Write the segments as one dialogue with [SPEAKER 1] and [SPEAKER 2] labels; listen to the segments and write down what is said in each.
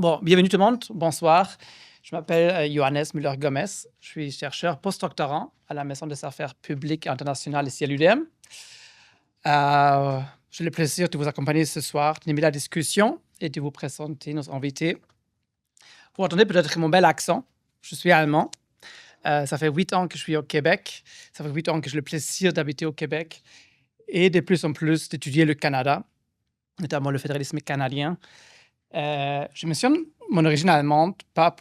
[SPEAKER 1] Bon, bienvenue tout le monde. Bonsoir. Je m'appelle Johannes Müller-Gomez. Je suis chercheur postdoctorant à la Maison des affaires publiques internationales ici à l'UDM. J'ai le plaisir de vous accompagner ce soir, d'animer la discussion et de vous présenter nos invités. Vous entendez peut-être mon bel accent. Je suis allemand. Ça fait 8 ans que je suis au Québec. Ça fait 8 ans que j'ai le plaisir d'habiter au Québec et de plus en plus d'étudier le Canada, notamment le fédéralisme canadien. Je mentionne mon origine allemande, pas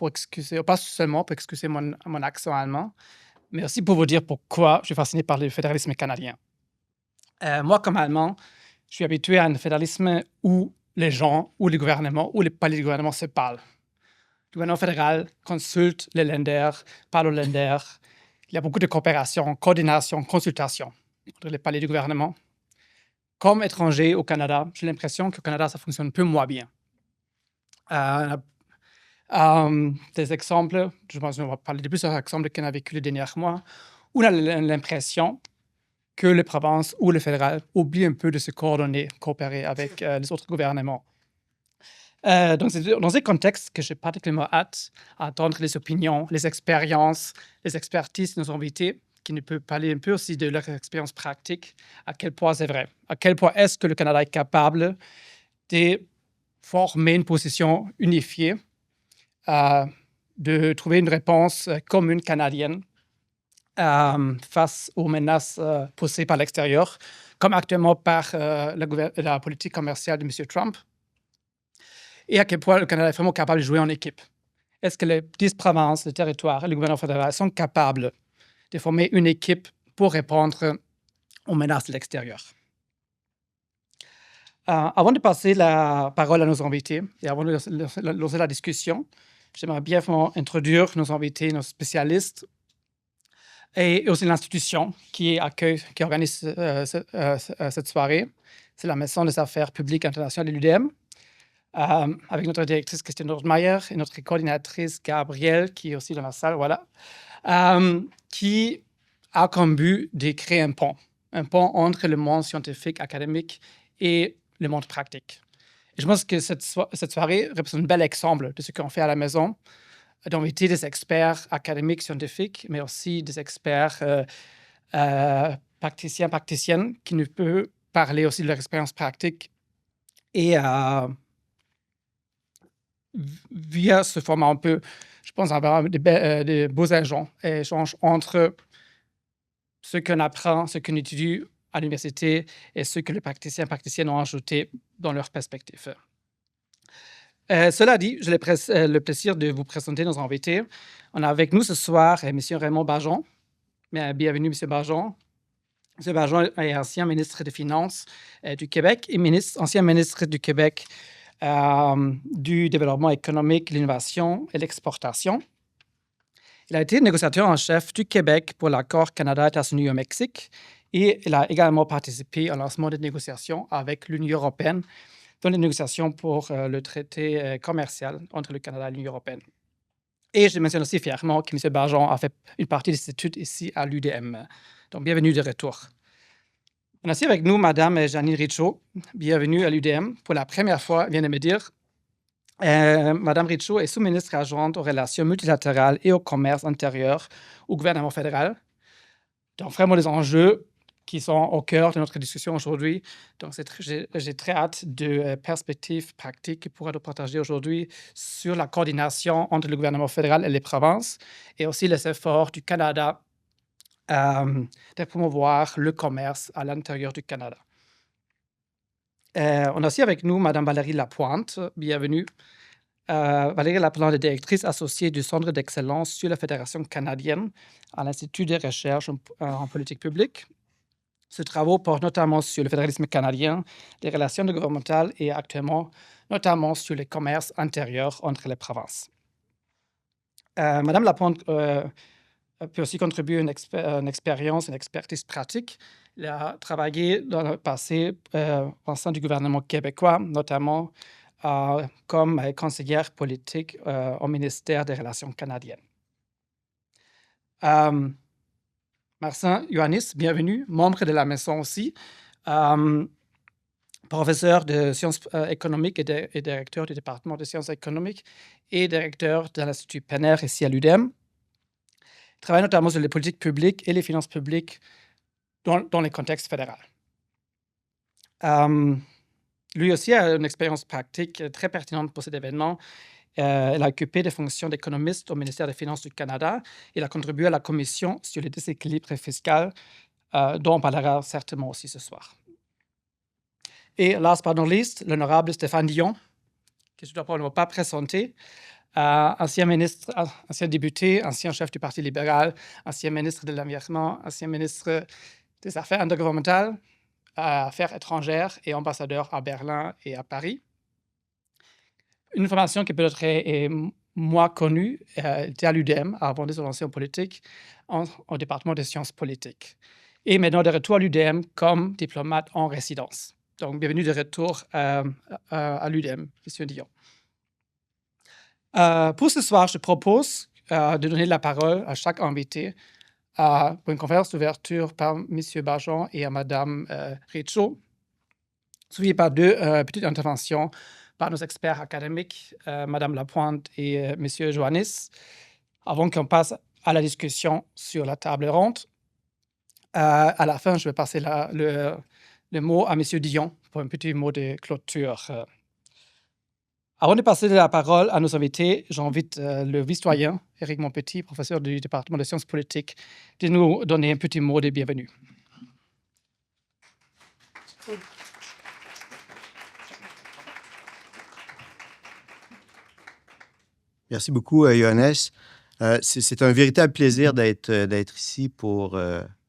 [SPEAKER 1] seulement pour excuser mon accent allemand, mais aussi pour vous dire pourquoi je suis fasciné par le fédéralisme canadien. Moi, comme Allemand, je suis habitué à un fédéralisme où les gens, où les gouvernements, où les palais du gouvernement se parlent. Le gouvernement fédéral consulte les Länder, parle aux Länder. Il y a beaucoup de coopération, coordination, consultation entre les palais du gouvernement. Comme étranger au Canada, j'ai l'impression qu'au Canada, ça fonctionne un peu moins bien. Des exemples, je pense qu'on va parler de plusieurs exemples qu'on a vécu les derniers mois, où on a l'impression que les provinces ou le fédéral oublient un peu de se coordonner, coopérer avec les autres gouvernements. Donc, c'est dans ce contexte que j'ai particulièrement hâte à entendre les opinions, les expériences, les expertises de nos invités, qui nous peuvent parler un peu aussi de leur expérience pratique, à quel point c'est vrai, à quel point est-ce que le Canada est capable de former une position unifiée, de trouver une réponse commune canadienne face aux menaces posées par l'extérieur, comme actuellement par la politique commerciale de M. Trump, et à quel point le Canada est vraiment capable de jouer en équipe. Est-ce que les 10 provinces, les territoires et le gouvernement fédéral sont capables de former une équipe pour répondre aux menaces de l'extérieur? Avant de passer la parole à nos invités et avant de lancer la discussion, j'aimerais bien introduire nos invités, nos spécialistes et aussi l'institution qui organise cette soirée. C'est la Maison des affaires publiques internationales de l'UDM, avec notre directrice Christiane Nordmeyer et notre coordinatrice Gabrielle, qui est aussi dans la salle, voilà, qui a comme but de créer un pont entre le monde scientifique, académique et le monde pratique. Et je pense que cette soirée représente un bel exemple de ce qu'on fait à la maison, d'inviter des experts académiques, scientifiques, mais aussi des experts praticiennes qui nous peuvent parler aussi de leur expérience pratique. Et via ce format, on peut, je pense, avoir des beaux échanges entre ce qu'on apprend, ce qu'on étudie à l'université et ce que les praticiennes ont ajouté dans leur perspective. Cela dit, j'ai le plaisir de vous présenter nos invités. On a avec nous ce soir M. Raymond Bajon. Bienvenue, M. Bajon. M. Bajon est ancien ministre des Finances du Québec et ancien ministre du Québec du développement économique, l'innovation et l'exportation. Il a été négociateur en chef du Québec pour l'accord Canada-États-Unis au Mexique et il a également participé au lancement des négociations avec l'Union européenne dans les négociations pour le traité commercial entre le Canada et l'Union européenne. Et je mentionne aussi fièrement que M. Bajon a fait une partie de ses études ici à l'UDM. Donc, bienvenue de retour. On a aussi avec nous Mme Janine Richaud. Bienvenue à l'UDM. Pour la première fois, elle vient de me dire. Mme Richaud est sous-ministre adjointe aux relations multilatérales et au commerce intérieur au gouvernement fédéral. Donc, vraiment des enjeux qui sont au cœur de notre discussion aujourd'hui. Donc, j'ai très hâte de perspectives pratiques qu'on pourra nous partager aujourd'hui sur la coordination entre le gouvernement fédéral et les provinces et aussi les efforts du Canada de promouvoir le commerce à l'intérieur du Canada. On a aussi avec nous Mme Valérie Lapointe. Bienvenue. Valérie Lapointe est directrice associée du Centre d'excellence sur la Fédération canadienne à l'Institut de recherche en politique publique. Ses travaux portent notamment sur le fédéralisme canadien, les relations gouvernementales et actuellement notamment sur le commerce intérieur entre les provinces. Mme Lapointe peut aussi contribuer une expérience, une expertise pratique. Elle a travaillé dans le passé au sein du gouvernement québécois, notamment comme conseillère politique au ministère des Relations canadiennes. Marcin Ioannis, bienvenue, membre de la maison aussi. professeur de sciences économiques et directeur du département de sciences économiques et directeur de l'Institut Penner ici à l'UDEM. Il travaille notamment sur les politiques publiques et les finances publiques dans les contextes fédéraux. Lui aussi a une expérience pratique très pertinente pour cet événement. Il a occupé des fonctions d'économiste au ministère des Finances du Canada. Il a contribué à la commission sur les déséquilibres fiscaux, dont on parlera certainement aussi ce soir. Et last but not least, l'honorable Stéphane Dion, que je ne dois probablement pas présenter, ancien ministre, ancien député, ancien chef du Parti libéral, ancien ministre de l'Environnement, ancien ministre des Affaires intergouvernementales, Affaires étrangères et ambassadeur à Berlin et à Paris. Une formation qui peut-être est moins connue, était à l'UDEM avant de se lancer en politique, au département des sciences politiques. Et maintenant de retour à l'UDEM comme diplomate en résidence. Donc, bienvenue de retour à l'UDEM, M. Dion. Pour ce soir, je propose de donner la parole à chaque invité pour une conférence d'ouverture par M. Barjon et à Mme Richaud, suivie par deux petites interventions par nos experts académiques, Mme Lapointe et M. Johannis, avant qu'on passe à la discussion sur la table ronde. À la fin, je vais passer le mot à M. Dion pour un petit mot de clôture. Avant de passer la parole à nos invités, j'invite le vice-doyen, Éric Montpetit, professeur du département de sciences politiques, de nous donner un petit mot de bienvenue.
[SPEAKER 2] Merci beaucoup, Johannes. C'est un véritable plaisir d'être ici pour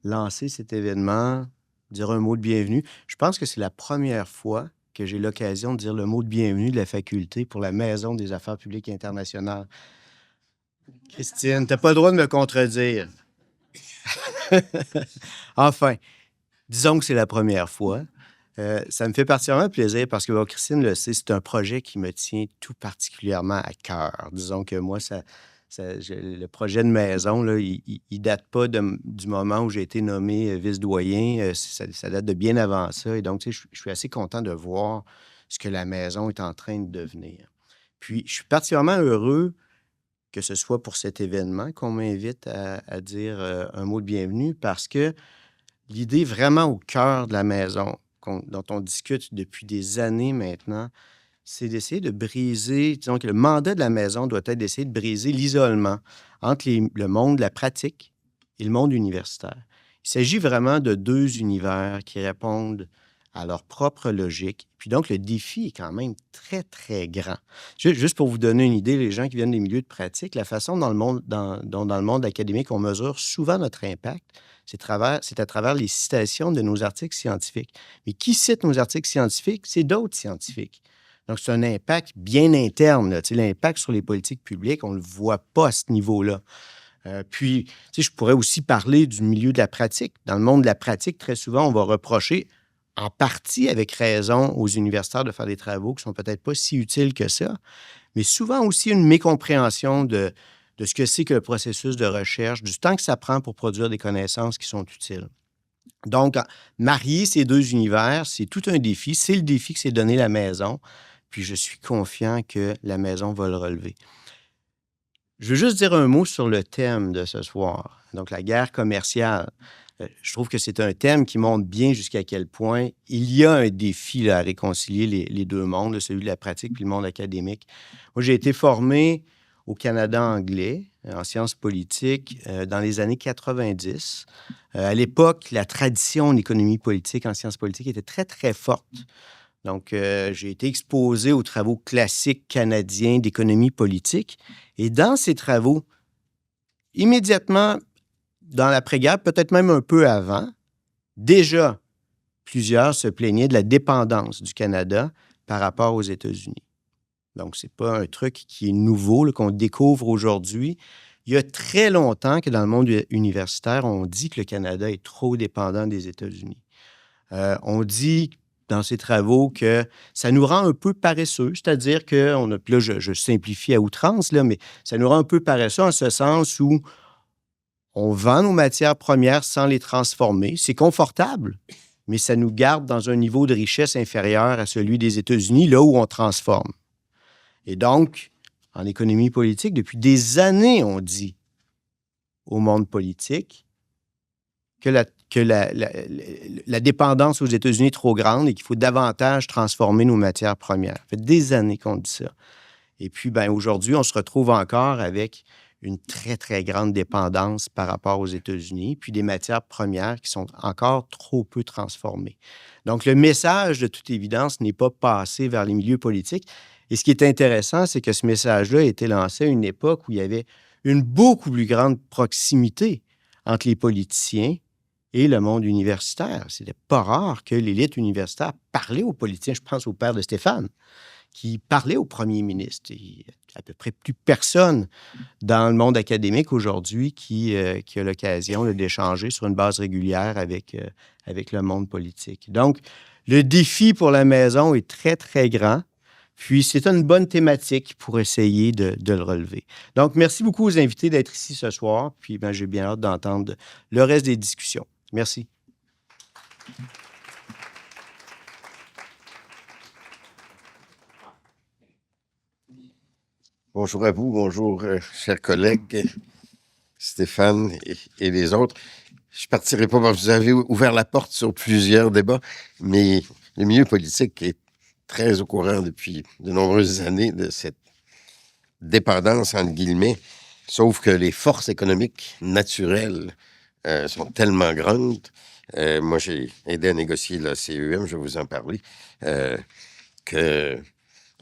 [SPEAKER 2] lancer cet événement, dire un mot de bienvenue. Je pense que c'est la première fois que j'ai l'occasion de dire le mot de bienvenue de la faculté pour la Maison des affaires publiques internationales. Christine, tu n'as pas le droit de me contredire. Enfin, disons que c'est la première fois. Ça me fait particulièrement plaisir parce que, Christine le sait, c'est un projet qui me tient tout particulièrement à cœur. Disons que moi, le projet de maison, là, il date pas du moment où j'ai été nommé vice-doyen. Ça date de bien avant ça. Et donc, tu sais, je suis assez content de voir ce que la maison est en train de devenir. Puis, je suis particulièrement heureux que ce soit pour cet événement qu'on m'invite à dire un mot de bienvenue parce que l'idée vraiment au cœur de la maison, dont on discute depuis des années maintenant, c'est d'essayer de briser, disons que le mandat de la maison doit être d'essayer de briser l'isolement entre le monde de la pratique et le monde universitaire. Il s'agit vraiment de deux univers qui répondent à leur propre logique. Puis donc, le défi est quand même très, très grand. Juste pour vous donner une idée, les gens qui viennent des milieux de pratique, la façon dont dans le monde académique, on mesure souvent notre impact, c'est à travers les citations de nos articles scientifiques. Mais qui cite nos articles scientifiques? C'est d'autres scientifiques. Donc, c'est un impact bien interne. L'impact sur les politiques publiques, on ne le voit pas à ce niveau-là. Puis, je pourrais aussi parler du milieu de la pratique. Dans le monde de la pratique, très souvent, on va reprocher, en partie avec raison, aux universitaires de faire des travaux qui ne sont peut-être pas si utiles que ça, mais souvent aussi une mécompréhension de ce que c'est que le processus de recherche, du temps que ça prend pour produire des connaissances qui sont utiles. Donc, marier ces deux univers, c'est tout un défi. C'est le défi que s'est donné la maison. Puis je suis confiant que la maison va le relever. Je veux juste dire un mot sur le thème de ce soir, donc la guerre commerciale. Je trouve que c'est un thème qui montre bien jusqu'à quel point il y a un défi là, à réconcilier les deux mondes, celui de la pratique et le monde académique. Moi, j'ai été formé au Canada anglais, en sciences politiques, dans les années 90. À l'époque, la tradition en économie politique, en sciences politiques, était très, très forte. Donc, j'ai été exposé aux travaux classiques canadiens d'économie politique. Et dans ces travaux, immédiatement dans l'après-guerre, peut-être même un peu avant, déjà, plusieurs se plaignaient de la dépendance du Canada par rapport aux États-Unis. Donc, ce n'est pas un truc qui est nouveau, là, qu'on découvre aujourd'hui. Il y a très longtemps que dans le monde universitaire, on dit que le Canada est trop dépendant des États-Unis. On dit dans ces travaux que ça nous rend un peu paresseux, c'est-à-dire que, là, je simplifie à outrance, là, mais ça nous rend un peu paresseux en ce sens où on vend nos matières premières sans les transformer. C'est confortable, mais ça nous garde dans un niveau de richesse inférieur à celui des États-Unis, là où on transforme. Et donc, en économie politique, depuis des années, on dit au monde politique que la dépendance aux États-Unis est trop grande et qu'il faut davantage transformer nos matières premières. Ça fait des années qu'on dit ça. Et puis, aujourd'hui, on se retrouve encore avec une très, très grande dépendance par rapport aux États-Unis, puis des matières premières qui sont encore trop peu transformées. Donc, le message, de toute évidence, n'est pas passé vers les milieux politiques. Et ce qui est intéressant, c'est que ce message-là a été lancé à une époque où il y avait une beaucoup plus grande proximité entre les politiciens et le monde universitaire. C'était pas rare que l'élite universitaire parlait aux politiciens. Je pense au père de Stéphane, qui parlait au premier ministre. Il y a à peu près plus personne dans le monde académique aujourd'hui qui a l'occasion d'échanger sur une base régulière avec le monde politique. Donc, le défi pour la maison est très, très grand. Puis, c'est une bonne thématique pour essayer de le relever. Donc, merci beaucoup aux invités d'être ici ce soir. Puis, j'ai bien hâte d'entendre le reste des discussions. Merci.
[SPEAKER 3] Bonjour à vous, bonjour, chers collègues, Stéphane et les autres. Je ne partirai pas parce que vous avez ouvert la porte sur plusieurs débats, mais le milieu politique est très au courant depuis de nombreuses années de cette dépendance, entre guillemets, sauf que les forces économiques naturelles sont tellement grandes. Moi, j'ai aidé à négocier la CEM, je vais vous en parler, que...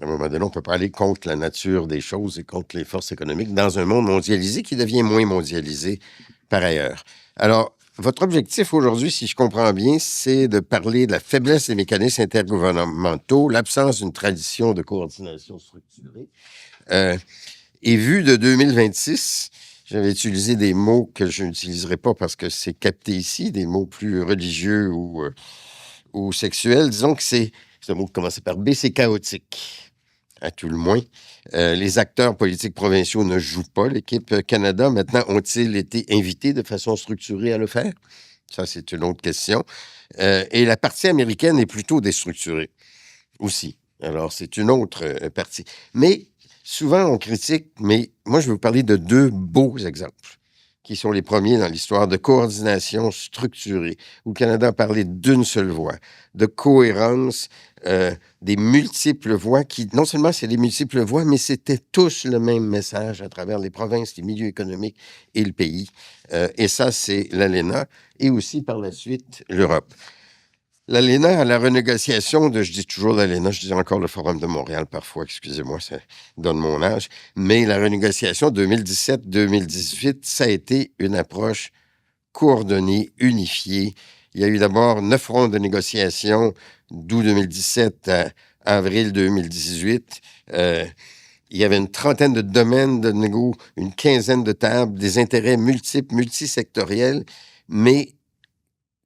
[SPEAKER 3] À un moment donné, on ne peut pas aller contre la nature des choses et contre les forces économiques dans un monde mondialisé qui devient moins mondialisé par ailleurs. Alors, votre objectif aujourd'hui, si je comprends bien, c'est de parler de la faiblesse des mécanismes intergouvernementaux, l'absence d'une tradition de coordination structurée. Et vu de 2026, j'avais utilisé des mots que je n'utiliserai pas parce que c'est capté ici, des mots plus religieux ou sexuels. Disons que c'est un mot qui commence par B, c'est chaotique. À tout le moins. Les acteurs politiques provinciaux ne jouent pas. L'équipe Canada, maintenant, ont-ils été invités de façon structurée à le faire? Ça, c'est une autre question. Et la partie américaine est plutôt déstructurée aussi. Alors, c'est une autre partie. Mais souvent, on critique, mais moi, je vais vous parler de deux beaux exemples qui sont les premiers dans l'histoire de coordination structurée, où le Canada a parlé d'une seule voix, de cohérence, des multiples voix qui, non seulement c'est des multiples voix, mais c'était tous le même message à travers les provinces, les milieux économiques et le pays. Et ça, c'est l'ALENA et aussi par la suite l'Europe. L'ALENA, à la renégociation je dis toujours l'ALENA, je dis encore le Forum de Montréal parfois, excusez-moi, ça donne mon âge, mais la renégociation 2017-2018, ça a été une approche coordonnée, unifiée. Il y a eu d'abord 9 rondes de négociations d'août 2017 à avril 2018. Il y avait une trentaine de domaines de négo, une quinzaine de tables, des intérêts multiples, multisectoriels, mais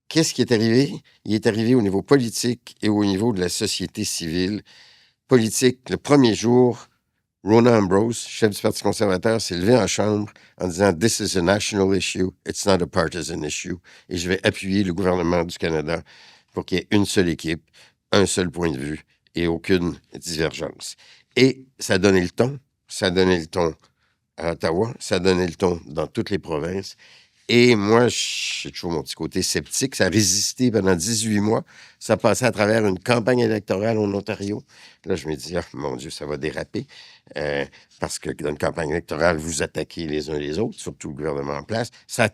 [SPEAKER 3] qu'est-ce qui est arrivé? Il est arrivé au niveau politique et au niveau de la société civile. Politique, le premier jour, Rona Ambrose, chef du Parti conservateur, s'est levé en chambre en disant « This is a national issue, it's not a partisan issue » et je vais appuyer le gouvernement du Canada pour qu'il y ait une seule équipe, un seul point de vue et aucune divergence. Et ça a donné le ton. Ça a donné le ton à Ottawa. Ça a donné le ton dans toutes les provinces. Et moi, j'ai toujours mon petit côté sceptique. Ça a résisté pendant 18 mois. Ça passait à travers une campagne électorale en Ontario. Là, je me dis, ah, mon Dieu, ça va déraper. Parce que dans une campagne électorale, vous attaquez les uns les autres, surtout le gouvernement en place. Ça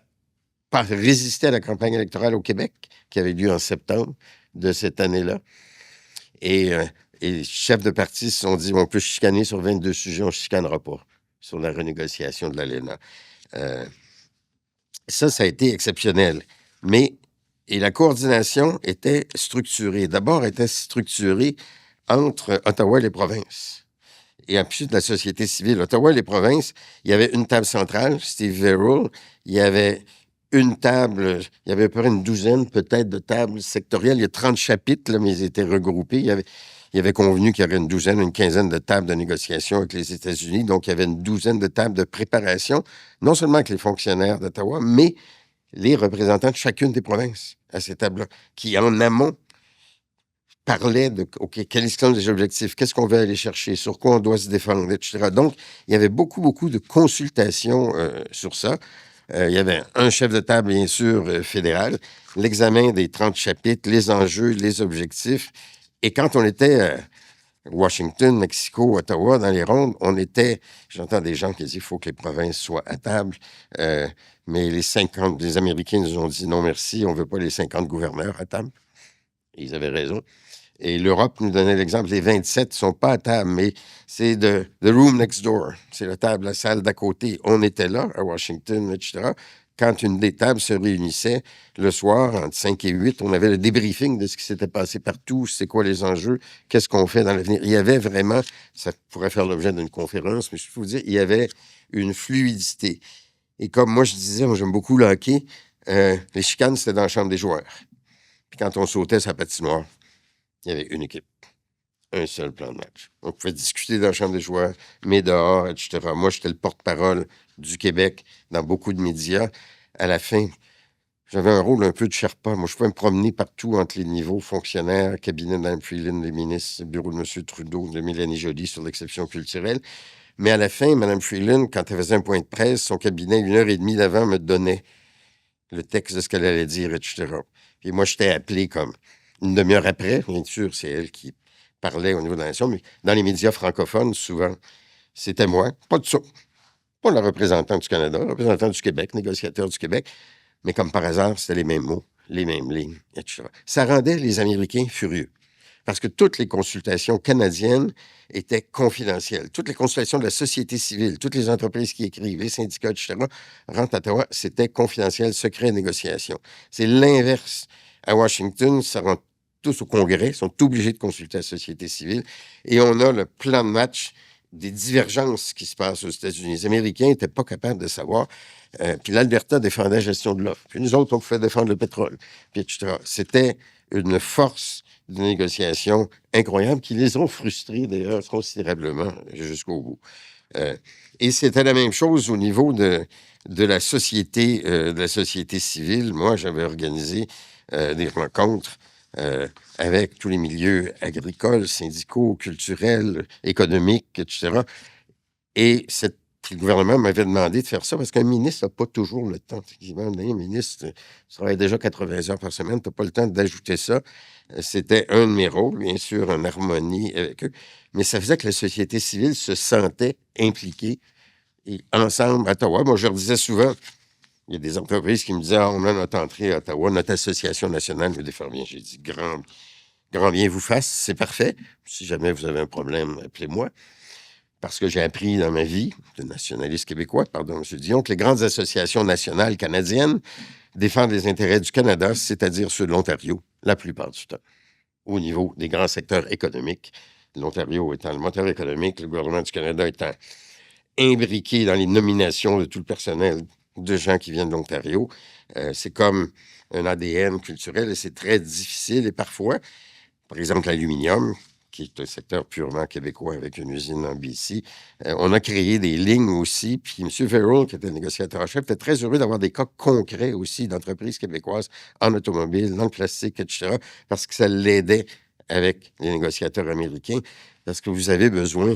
[SPEAKER 3] a résisté à la campagne électorale au Québec, qui avait lieu en septembre de cette année-là. Et les chefs de parti se sont dit, on peut chicaner sur 22 sujets, on ne chicanera pas sur la renégociation de l'ALENA. Ça a été exceptionnel. Et la coordination était structurée. D'abord, elle était structurée entre Ottawa et les provinces. Et ensuite, la société civile. Ottawa et les provinces, il y avait une table centrale, Steve Verrill. Il y avait une table, il y avait à peu près une douzaine peut-être de tables sectorielles. Il y a 30 chapitres, là, mais ils étaient regroupés. Il y avait convenu qu'il y aurait une douzaine, une quinzaine de tables de négociation avec les États-Unis. Donc, il y avait une douzaine de tables de préparation, non seulement avec les fonctionnaires d'Ottawa, mais les représentants de chacune des provinces à ces tables-là, qui en amont parlaient de OK, quels sont les objectifs, qu'est-ce qu'on veut aller chercher, sur quoi on doit se défendre, etc. Donc, il y avait beaucoup, beaucoup de consultations sur ça. Il y avait un chef de table, bien sûr, fédéral, l'examen des 30 chapitres, les enjeux, les objectifs. Et quand on était Washington, Mexico, Ottawa, dans les rondes, on était... J'entends des gens qui disent qu'il faut que les provinces soient à table, mais les Américains nous ont dit non merci, on ne veut pas les 50 gouverneurs à table. Et ils avaient raison. Et l'Europe nous donnait l'exemple, les 27 ne sont pas à table, mais c'est the room next door. C'est la salle d'à côté. On était là, à Washington, etc. Quand une des tables se réunissait le soir, entre 5 et 8, on avait le débriefing de ce qui s'était passé partout, c'est quoi les enjeux, qu'est-ce qu'on fait dans l'avenir. Il y avait vraiment, ça pourrait faire l'objet d'une conférence, mais je peux vous dire, il y avait une fluidité. Et comme moi je disais, moi j'aime beaucoup le hockey, les chicanes, c'était dans la chambre des joueurs. Puis quand on sautait sur la patinoire, il y avait une équipe, un seul plan de match. On pouvait discuter dans la chambre des joueurs, mais dehors, etc. Moi, j'étais le porte-parole du Québec dans beaucoup de médias. À la fin, j'avais un rôle un peu de Sherpa. Moi, je pouvais me promener partout entre les niveaux fonctionnaires, cabinet de Mme Freeland, les ministres, bureau de M. Trudeau, de Mélanie Joly sur l'exception culturelle. Mais à la fin, Mme Freeland, quand elle faisait un point de presse, son cabinet, 1h30 d'avant, me donnait le texte de ce qu'elle allait dire, etc. Et moi, j'étais appelé comme une demi-heure après. Bien sûr, c'est elle qui parlait au niveau de la nation, mais dans les médias francophones, souvent, c'était moi. Pas de ça. Pas le représentant du Canada, le représentant du Québec, négociateur du Québec. Mais comme par hasard, c'était les mêmes mots, les mêmes lignes, etc. Ça rendait les Américains furieux. Parce que toutes les consultations canadiennes étaient confidentielles. Toutes les consultations de la société civile, toutes les entreprises qui écrivent, les syndicats, etc., rentrent à Ottawa, c'était confidentiel, secret négociation. C'est l'inverse. À Washington, ça rentre tous au Congrès, ils sont obligés de consulter la société civile. Et on a le plan de match des divergences qui se passent aux États-Unis. Les Américains n'étaient pas capables de savoir. Puis l'Alberta défendait la gestion de l'offre. Puis nous autres, on pouvait défendre le pétrole, puis etc. C'était une force de négociation incroyable qui les ont frustrés, d'ailleurs, considérablement jusqu'au bout. Et c'était la même chose au niveau de la société civile. Moi, j'avais organisé des rencontres avec tous les milieux agricoles, syndicaux, culturels, économiques, etc. Et le gouvernement m'avait demandé de faire ça parce qu'un ministre n'a pas toujours le temps. Effectivement, un ministre travaille déjà 80 heures par semaine, tu n'as pas le temps d'ajouter ça. C'était un de mes rôles, bien sûr, en harmonie avec eux. Mais ça faisait que la société civile se sentait impliquée. Et ensemble, à Ottawa, moi, je leur disais souvent, il y a des entreprises qui me disaient, on a notre entrée à Ottawa, notre association nationale veut défendre bien. J'ai dit, grand bien vous fasse, c'est parfait. Si jamais vous avez un problème, appelez-moi. Parce que j'ai appris dans ma vie, de nationaliste québécois, pardon, M. Dion, que les grandes associations nationales canadiennes défendent les intérêts du Canada, c'est-à-dire ceux de l'Ontario, la plupart du temps, au niveau des grands secteurs économiques. L'Ontario étant le moteur économique, le gouvernement du Canada étant imbriqué dans les nominations de tout le personnel de gens qui viennent de l'Ontario. C'est comme un ADN culturel et c'est très difficile. Et parfois, par exemple, l'aluminium, qui est un secteur purement québécois avec une usine en BC. On a créé des lignes aussi. Puis M. Verrill, qui était négociateur en chef, était très heureux d'avoir des cas concrets aussi d'entreprises québécoies en automobile, dans le plastique, etc., parce que ça l'aidait avec les négociateurs américains, parce que vous avez besoin...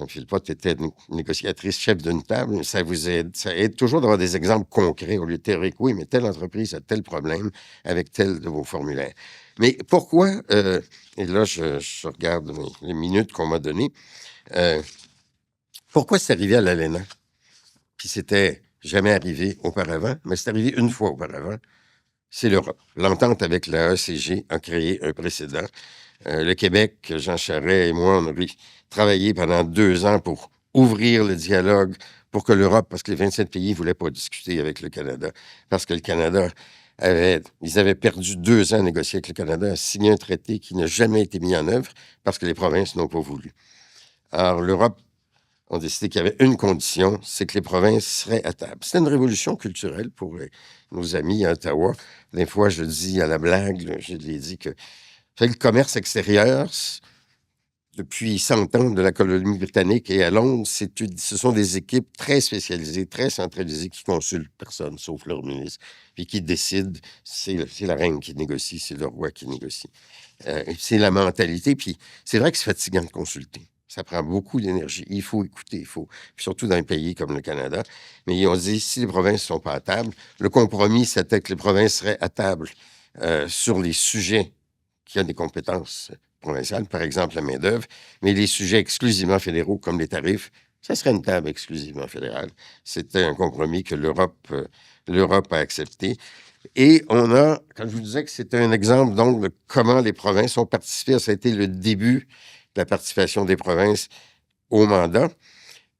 [SPEAKER 3] Philpott était négociatrice chef d'une table, ça aide toujours d'avoir des exemples concrets au lieu de théorique. Oui, mais telle entreprise a tel problème avec tel de vos formulaires. Mais pourquoi, et là je regarde les minutes qu'on m'a données, pourquoi c'est arrivé à l'ALENA? Puis c'était jamais arrivé auparavant, mais c'est arrivé une fois auparavant. C'est l'Europe. L'entente avec la ECG a créé un précédent. Le Québec, Jean Charest et moi, on a travaillé pendant 2 ans pour ouvrir le dialogue pour que l'Europe, parce que les 27 pays ne voulaient pas discuter avec le Canada, parce que le Canada ils avaient perdu 2 ans à négocier avec le Canada, à signer un traité qui n'a jamais été mis en œuvre parce que les provinces n'ont pas voulu. Alors, l'Europe a décidé qu'il y avait une condition, c'est que les provinces seraient à table. C'était une révolution culturelle pour nos amis à Ottawa. Des fois, je dis à la blague, je l'ai dit que le commerce extérieur, depuis 100 ans de la colonie britannique et à Londres, ce sont des équipes très spécialisées, très centralisées, qui consultent personne, sauf leur ministre, puis qui décident. C'est la reine qui négocie, c'est le roi qui négocie. C'est la mentalité. Puis c'est vrai que c'est fatigant de consulter. Ça prend beaucoup d'énergie. Il faut écouter, Puis surtout dans un pays comme le Canada. Mais ils ont dit, si les provinces ne sont pas à table, le compromis, c'était que les provinces seraient à table sur les sujets qui ont des compétences provinciales, par exemple la main-d'œuvre, mais les sujets exclusivement fédéraux, comme les tarifs, ça serait une table exclusivement fédérale. C'était un compromis que l'Europe a accepté. Et on a, quand je vous disais que c'était un exemple donc de comment les provinces ont participé, ça a été le début de la participation des provinces au mandat.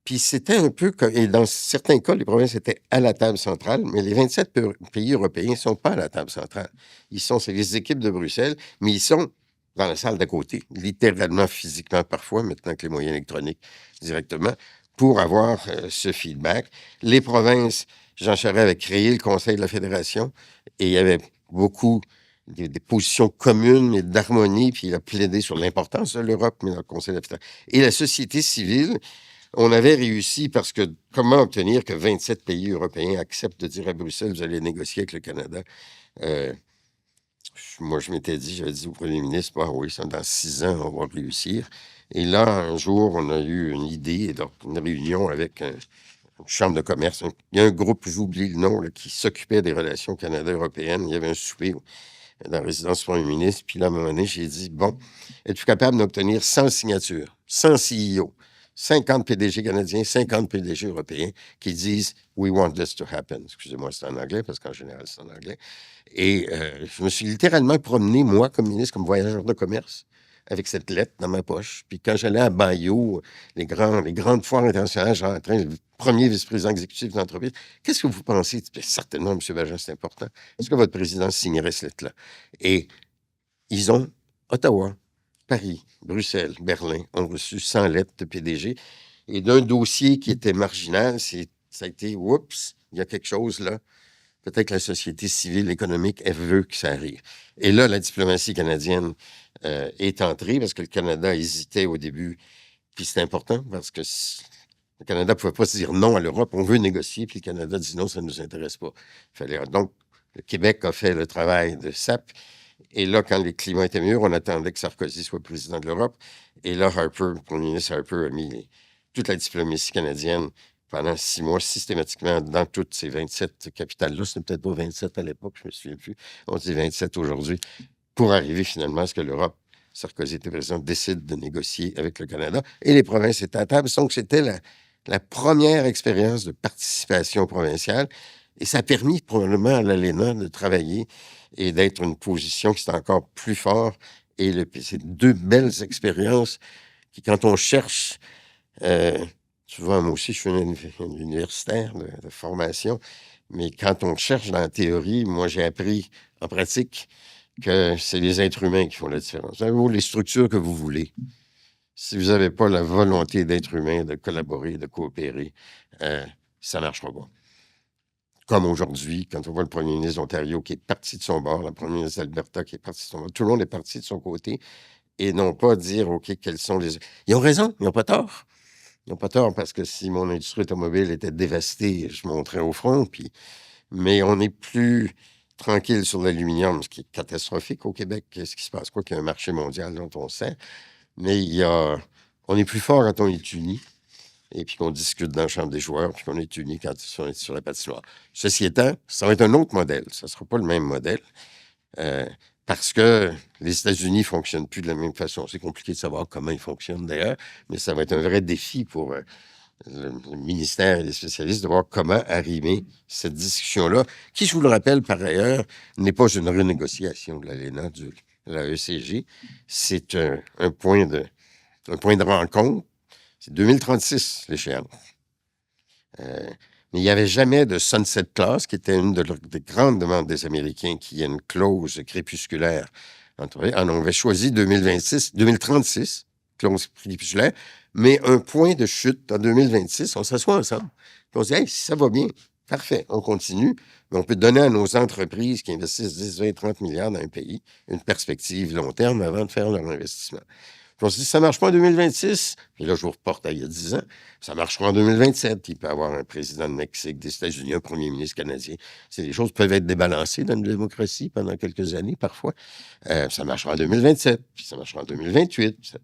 [SPEAKER 3] Puis c'était un peu comme, et dans certains cas, les provinces étaient à la table centrale, mais les 27 pays européens ne sont pas à la table centrale. C'est les équipes de Bruxelles, mais ils sont dans la salle d'à côté, littéralement, physiquement parfois, maintenant que les moyens électroniques directement, pour avoir ce feedback. Les provinces, Jean Charest avait créé le Conseil de la Fédération et il y avait beaucoup des positions communes et d'harmonie, puis il a plaidé sur l'importance de l'Europe, mais dans le Conseil de la Fédération. Et la société civile, on avait réussi parce que comment obtenir que 27 pays européens acceptent de dire à Bruxelles, vous allez négocier avec le Canada? Moi, j'avais dit au premier ministre, oui, dans 6 ans, on va réussir. Et là, un jour, on a eu une idée, donc une réunion avec une chambre de commerce. Il y a un groupe, j'oublie le nom, là, qui s'occupait des relations Canada-européennes. Il y avait un souper dans la résidence du premier ministre. Puis là, à un moment donné, j'ai dit, bon, êtes-vous capable d'obtenir 100 signatures, 100 CEO, 50 PDG canadiens, 50 PDG européens qui disent « We want this to happen ». Excusez-moi, c'est en anglais, parce qu'en général, c'est en anglais. Et je me suis littéralement promené, moi, comme ministre, comme voyageur de commerce, avec cette lettre dans ma poche. Puis quand j'allais à Bayeux, les grandes foires internationales, j'entrais, le premier vice-président exécutif de l'entreprise. Qu'est-ce que vous pensez? Certainement, M. Bergeron, c'est important. Est-ce que votre président signerait cette lettre-là? Et ils ont Ottawa, Paris, Bruxelles, Berlin ont reçu 100 lettres de PDG. Et d'un dossier qui était marginal, ça a été, oups, il y a quelque chose là. Peut-être que la société civile économique, elle veut que ça arrive. Et là, la diplomatie canadienne est entrée parce que le Canada hésitait au début. Puis c'est important parce que le Canada ne pouvait pas se dire non à l'Europe. On veut négocier, puis le Canada dit non, ça ne nous intéresse pas. Donc, le Québec a fait le travail de SAP. Et là, quand les climats étaient mûrs, on attendait que Sarkozy soit président de l'Europe. Et là, le premier ministre Harper a mis toute la diplomatie canadienne pendant 6 mois, systématiquement, dans toutes ces 27 capitales-là. Ce n'est peut-être pas 27 à l'époque, je ne me souviens plus. On dit 27 aujourd'hui, pour arriver finalement à ce que l'Europe, Sarkozy était président, décide de négocier avec le Canada. Et les provinces étaient à table. Donc, c'était la première expérience de participation provinciale. Et ça a permis probablement à l'ALENA de travailler et d'être une position qui est encore plus forte. Et c'est 2 belles expériences qui, quand on cherche, souvent, moi aussi, je suis un universitaire de formation, mais quand on cherche dans la théorie, moi, j'ai appris en pratique que c'est les êtres humains qui font la différence. Les structures que vous voulez. Si vous n'avez pas la volonté d'être humain, de collaborer, de coopérer, ça ne marchera pas. Comme aujourd'hui, quand on voit le premier ministre d'Ontario qui est parti de son bord, le premier ministre d'Alberta qui est parti de son bord, tout le monde est parti de son côté, et non pas dire, OK, quels sont les... Ils ont raison, ils n'ont pas tort. Ils n'ont pas tort parce que si mon industrie automobile était dévastée, je monterais au front, mais on est plus tranquille sur l'aluminium, ce qui est catastrophique au Québec. Qu'est-ce qui se passe? Quoi qu'il y a un marché mondial dont on sait, mais on est plus fort quand on est unis. Et puis qu'on discute dans la chambre des joueurs, puis qu'on est unis quand on est sur la patinoire. Ceci étant, ça va être un autre modèle. Ça ne sera pas le même modèle parce que les États-Unis ne fonctionnent plus de la même façon. C'est compliqué de savoir comment ils fonctionnent d'ailleurs, mais ça va être un vrai défi pour le ministère et les spécialistes de voir comment arrimer cette discussion-là, qui, je vous le rappelle par ailleurs, n'est pas une renégociation de l'ALENA, de la ECG. C'est un point de rencontre. C'est 2036, l'échéance. Mais il n'y avait jamais de sunset clause, qui était une des grandes demandes des Américains, qui est une clause crépusculaire. On avait choisi 2036, clause crépusculaire, mais un point de chute en 2026, on s'assoit ensemble. Puis on se dit, hey, si ça va bien, parfait, on continue, mais on peut donner à nos entreprises qui investissent 10, 20, 30 milliards dans un pays une perspective long terme avant de faire leur investissement. Puis on se dit, ça ne marche pas en 2026. Puis là, je vous reporte à il y a 10 ans. Ça marchera en 2027. Il peut y avoir un président de Mexique, des États-Unis, un premier ministre canadien. Les choses peuvent être débalancées dans une démocratie pendant quelques années, parfois. Ça marchera en 2027, puis ça marchera en 2028.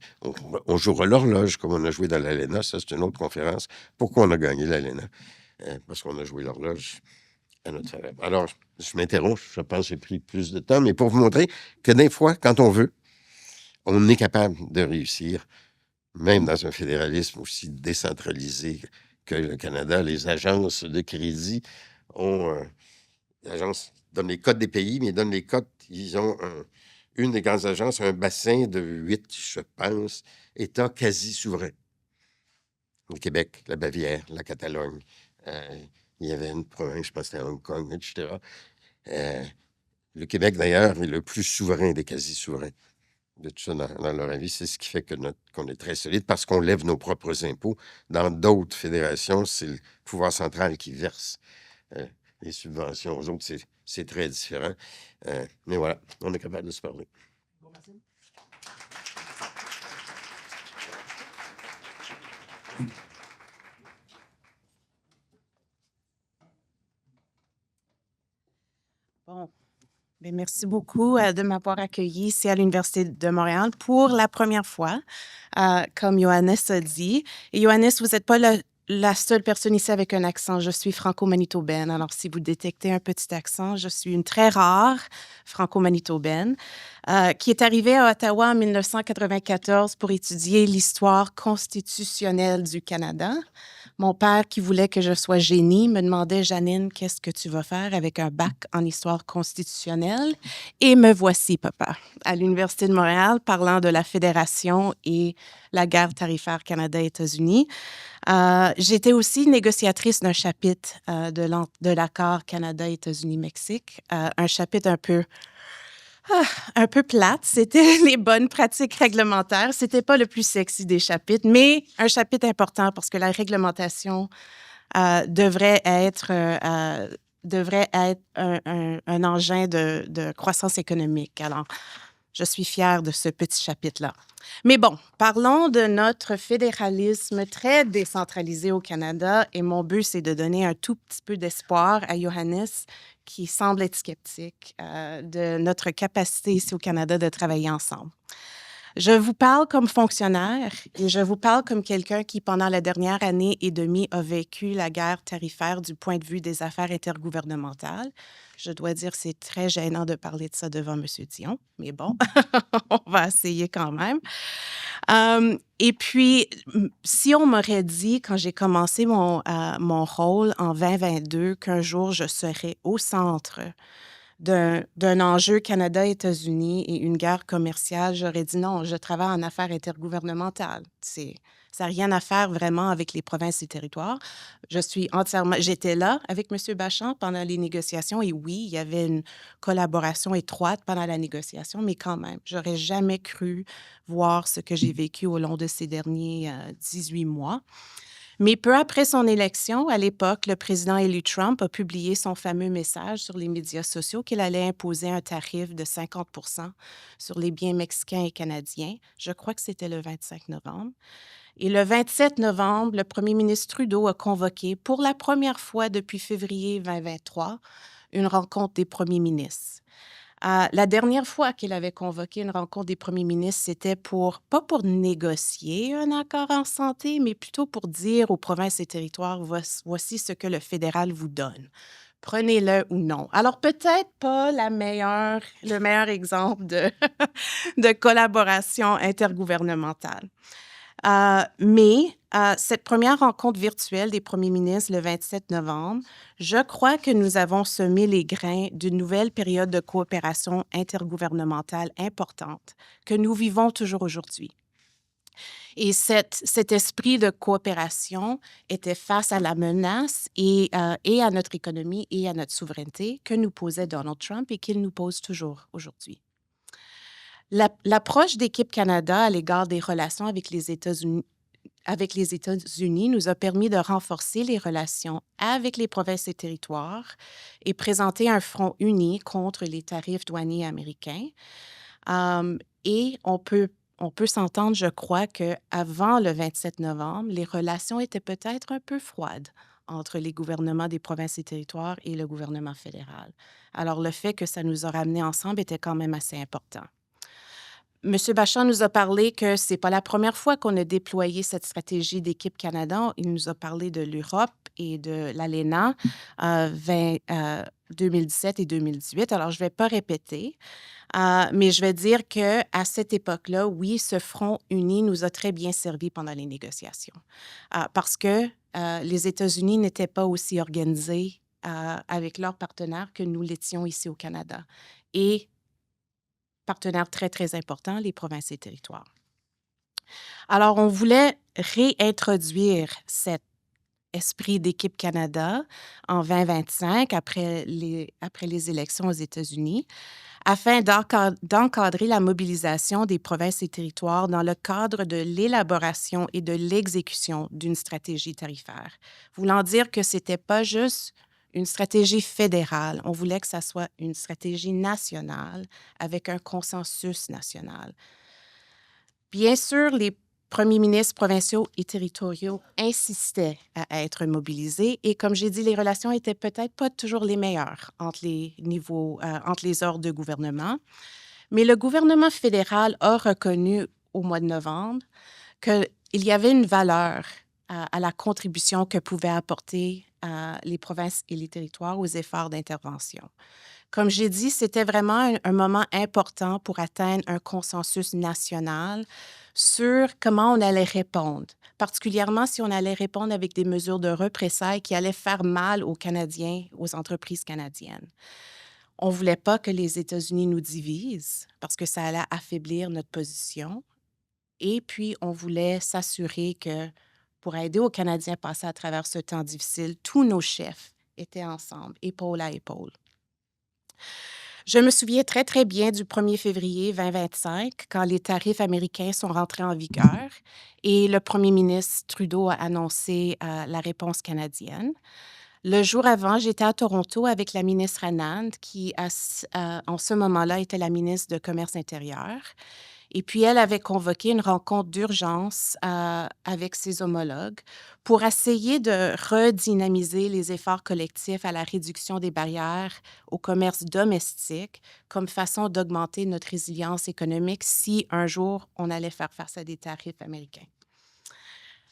[SPEAKER 3] On jouera l'horloge comme on a joué dans l'ALENA. Ça, c'est une autre conférence. Pourquoi on a gagné l'ALENA? Parce qu'on a joué l'horloge à notre faveur. Alors, je m'interromps. Je pense que j'ai pris plus de temps, mais pour vous montrer que des fois, quand on veut, on est capable de réussir, même dans un fédéralisme aussi décentralisé que le Canada. Les agences de crédit ont... les agences donnent les codes des pays, mais ils donnent les codes. Ils ont une des grandes agences, un bassin de 8, je pense, États quasi souverains. Le Québec, la Bavière, la Catalogne. Il y avait une province, je pense que c'était Hong Kong, etc. Le Québec, d'ailleurs, est le plus souverain des quasi-souverains. De tout ça dans leur avis, c'est ce qui fait qu'on est très solide parce qu'on lève nos propres impôts. Dans d'autres fédérations, c'est le pouvoir central qui verse les subventions. Aux autres, c'est très différent. Mais voilà, on est capable de se parler.
[SPEAKER 4] Bon. Bien, merci beaucoup de m'avoir accueilli ici à l'Université de Montréal pour la première fois, comme Johannes a dit. Et Johannes, vous n'êtes pas la seule personne ici avec un accent. Je suis franco-manitobaine. Alors, si vous détectez un petit accent, je suis une très rare franco-manitobaine qui est arrivée à Ottawa en 1994 pour étudier l'histoire constitutionnelle du Canada. Mon père, qui voulait que je sois génie, me demandait, Janine, qu'est-ce que tu vas faire avec un bac en histoire constitutionnelle? Et me voici, papa, à l'Université de Montréal, parlant de la Fédération et la guerre tarifaire Canada-États-Unis. J'étais aussi négociatrice d'un chapitre de l'accord Canada-États-Unis-Mexique, un chapitre un peu plate. C'était les bonnes pratiques réglementaires. C'était pas le plus sexy des chapitres, mais un chapitre important parce que la réglementation devrait être un engin de croissance économique. Alors, je suis fière de ce petit chapitre-là. Mais bon, parlons de notre fédéralisme très décentralisé au Canada et mon but, c'est de donner un tout petit peu d'espoir à Johannes qui semble être sceptique de notre capacité ici au Canada de travailler ensemble. Je vous parle comme fonctionnaire et je vous parle comme quelqu'un qui, pendant la dernière année et demie, a vécu la guerre tarifaire du point de vue des affaires intergouvernementales. Je dois dire, c'est très gênant de parler de ça devant M. Dion, mais bon, on va essayer quand même. Et puis, si on m'aurait dit, quand j'ai commencé mon rôle en 2022, qu'un jour je serais au centre d'un enjeu Canada-États-Unis et une guerre commerciale, j'aurais dit non, je travaille en affaires intergouvernementales. Ça n'a rien à faire vraiment avec les provinces et territoires. J'étais là avec M. Bachand pendant les négociations et oui, il y avait une collaboration étroite pendant la négociation, mais quand même, j'aurais jamais cru voir ce que j'ai vécu au long de ces derniers 18 mois. Mais peu après son élection, à l'époque, le président élu Trump a publié son fameux message sur les médias sociaux qu'il allait imposer un tarif de 50 % sur les biens mexicains et canadiens. Je crois que c'était le 25 novembre. Et le 27 novembre, le premier ministre Trudeau a convoqué pour la première fois depuis février 2023 une rencontre des premiers ministres. La dernière fois qu'il avait convoqué une rencontre des premiers ministres, c'était pas pour négocier un accord en santé, mais plutôt pour dire aux provinces et territoires, voici ce que le fédéral vous donne. Prenez-le ou non. Alors, peut-être pas le meilleur exemple de collaboration intergouvernementale. Mais cette première rencontre virtuelle des premiers ministres le 27 novembre, je crois que nous avons semé les grains d'une nouvelle période de coopération intergouvernementale importante que nous vivons toujours aujourd'hui. Et cet esprit de coopération était face à la menace et à notre économie et à notre souveraineté que nous posait Donald Trump et qu'il nous pose toujours aujourd'hui. L'approche d'Équipe Canada à l'égard des relations avec les États-Unis nous a permis de renforcer les relations avec les provinces et territoires et présenter un front uni contre les tarifs douaniers américains. Et on peut on peut s'entendre, je crois, qu'avant le 27 novembre, les relations étaient peut-être un peu froides entre les gouvernements des provinces et territoires et le gouvernement fédéral. Alors, le fait que ça nous a ramenés ensemble était quand même assez important. M. Bachand nous a parlé que ce n'est pas la première fois qu'on a déployé cette stratégie d'équipe Canada. Il nous a parlé de l'Europe et de l'ALENA 2017 et 2018. Alors, je ne vais pas répéter, mais je vais dire qu'à cette époque-là, oui, ce front uni nous a très bien servi pendant les négociations parce que les États-Unis n'étaient pas aussi organisés avec leurs partenaires que nous l'étions ici au Canada. Et partenaires très, très importants, les provinces et territoires. Alors, on voulait réintroduire cet esprit d'équipe Canada en 2025, après les élections aux États-Unis, afin d'encadrer la mobilisation des provinces et territoires dans le cadre de l'élaboration et de l'exécution d'une stratégie tarifaire. Voulant dire que ce n'était pas juste une stratégie fédérale. On voulait que ça soit une stratégie nationale avec un consensus national. Bien sûr, les premiers ministres provinciaux et territoriaux insistaient à être mobilisés et, comme j'ai dit, les relations étaient peut-être pas toujours les meilleures entre les niveaux, entre les ordres de gouvernement. Mais le gouvernement fédéral a reconnu au mois de novembre qu'il y avait une valeur à la contribution que pouvaient apporter les provinces et les territoires aux efforts d'intervention. Comme j'ai dit, c'était vraiment un moment important pour atteindre un consensus national sur comment on allait répondre, particulièrement si on allait répondre avec des mesures de représailles qui allaient faire mal aux Canadiens, aux entreprises canadiennes. On ne voulait pas que les États-Unis nous divisent parce que ça allait affaiblir notre position. Et puis, on voulait s'assurer que pour aider aux Canadiens à passer à travers ce temps difficile, tous nos chefs étaient ensemble, épaule à épaule. Je me souviens très, très bien du 1er février 2025, quand les tarifs américains sont rentrés en vigueur et le premier ministre Trudeau a annoncé la réponse canadienne. Le jour avant, j'étais à Toronto avec la ministre Anand, qui, en ce moment-là, était la ministre de Commerce intérieur. Et puis, elle avait convoqué une rencontre d'urgence avec ses homologues pour essayer de redynamiser les efforts collectifs à la réduction des barrières au commerce domestique comme façon d'augmenter notre résilience économique si un jour on allait faire face à des tarifs américains.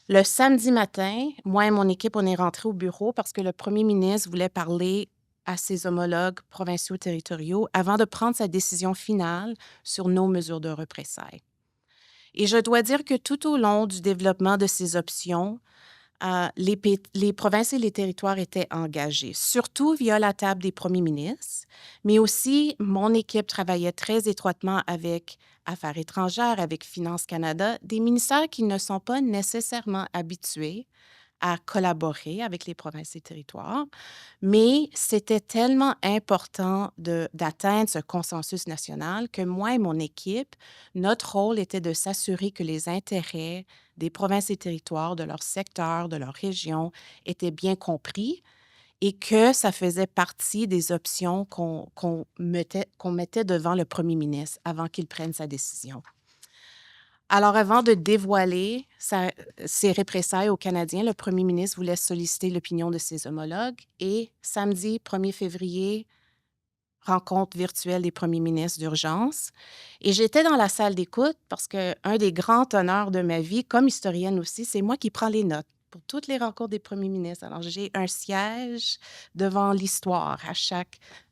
[SPEAKER 4] Le samedi matin, moi et mon équipe, on est rentrés au bureau parce que le premier ministre voulait parler à ses homologues provinciaux territoriaux avant de prendre sa décision finale sur nos mesures de représailles. Et je dois dire que tout au long du développement de ces options, les provinces et les territoires étaient engagés, surtout via la table des premiers ministres, mais aussi mon équipe travaillait très étroitement avec Affaires étrangères, avec Finances Canada, des ministères qui ne sont pas nécessairement habitués à collaborer avec les provinces et territoires, mais c'était tellement important d'atteindre ce consensus national que moi et mon équipe, notre rôle était de s'assurer que les intérêts des provinces et territoires, de leur secteur, de leur région, étaient bien compris et que ça faisait partie des options qu'on mettait devant le premier ministre avant qu'il prenne sa décision. Alors, avant de dévoiler ses représailles aux Canadiens, le premier ministre voulait solliciter l'opinion de ses homologues et samedi 1er février, rencontre virtuelle des premiers ministres d'urgence. Et j'étais dans la salle d'écoute parce qu'un des grands honneurs de ma vie, comme historienne aussi, c'est moi qui prends les notes pour toutes les rencontres des premiers ministres. Alors, j'ai un siège devant l'histoire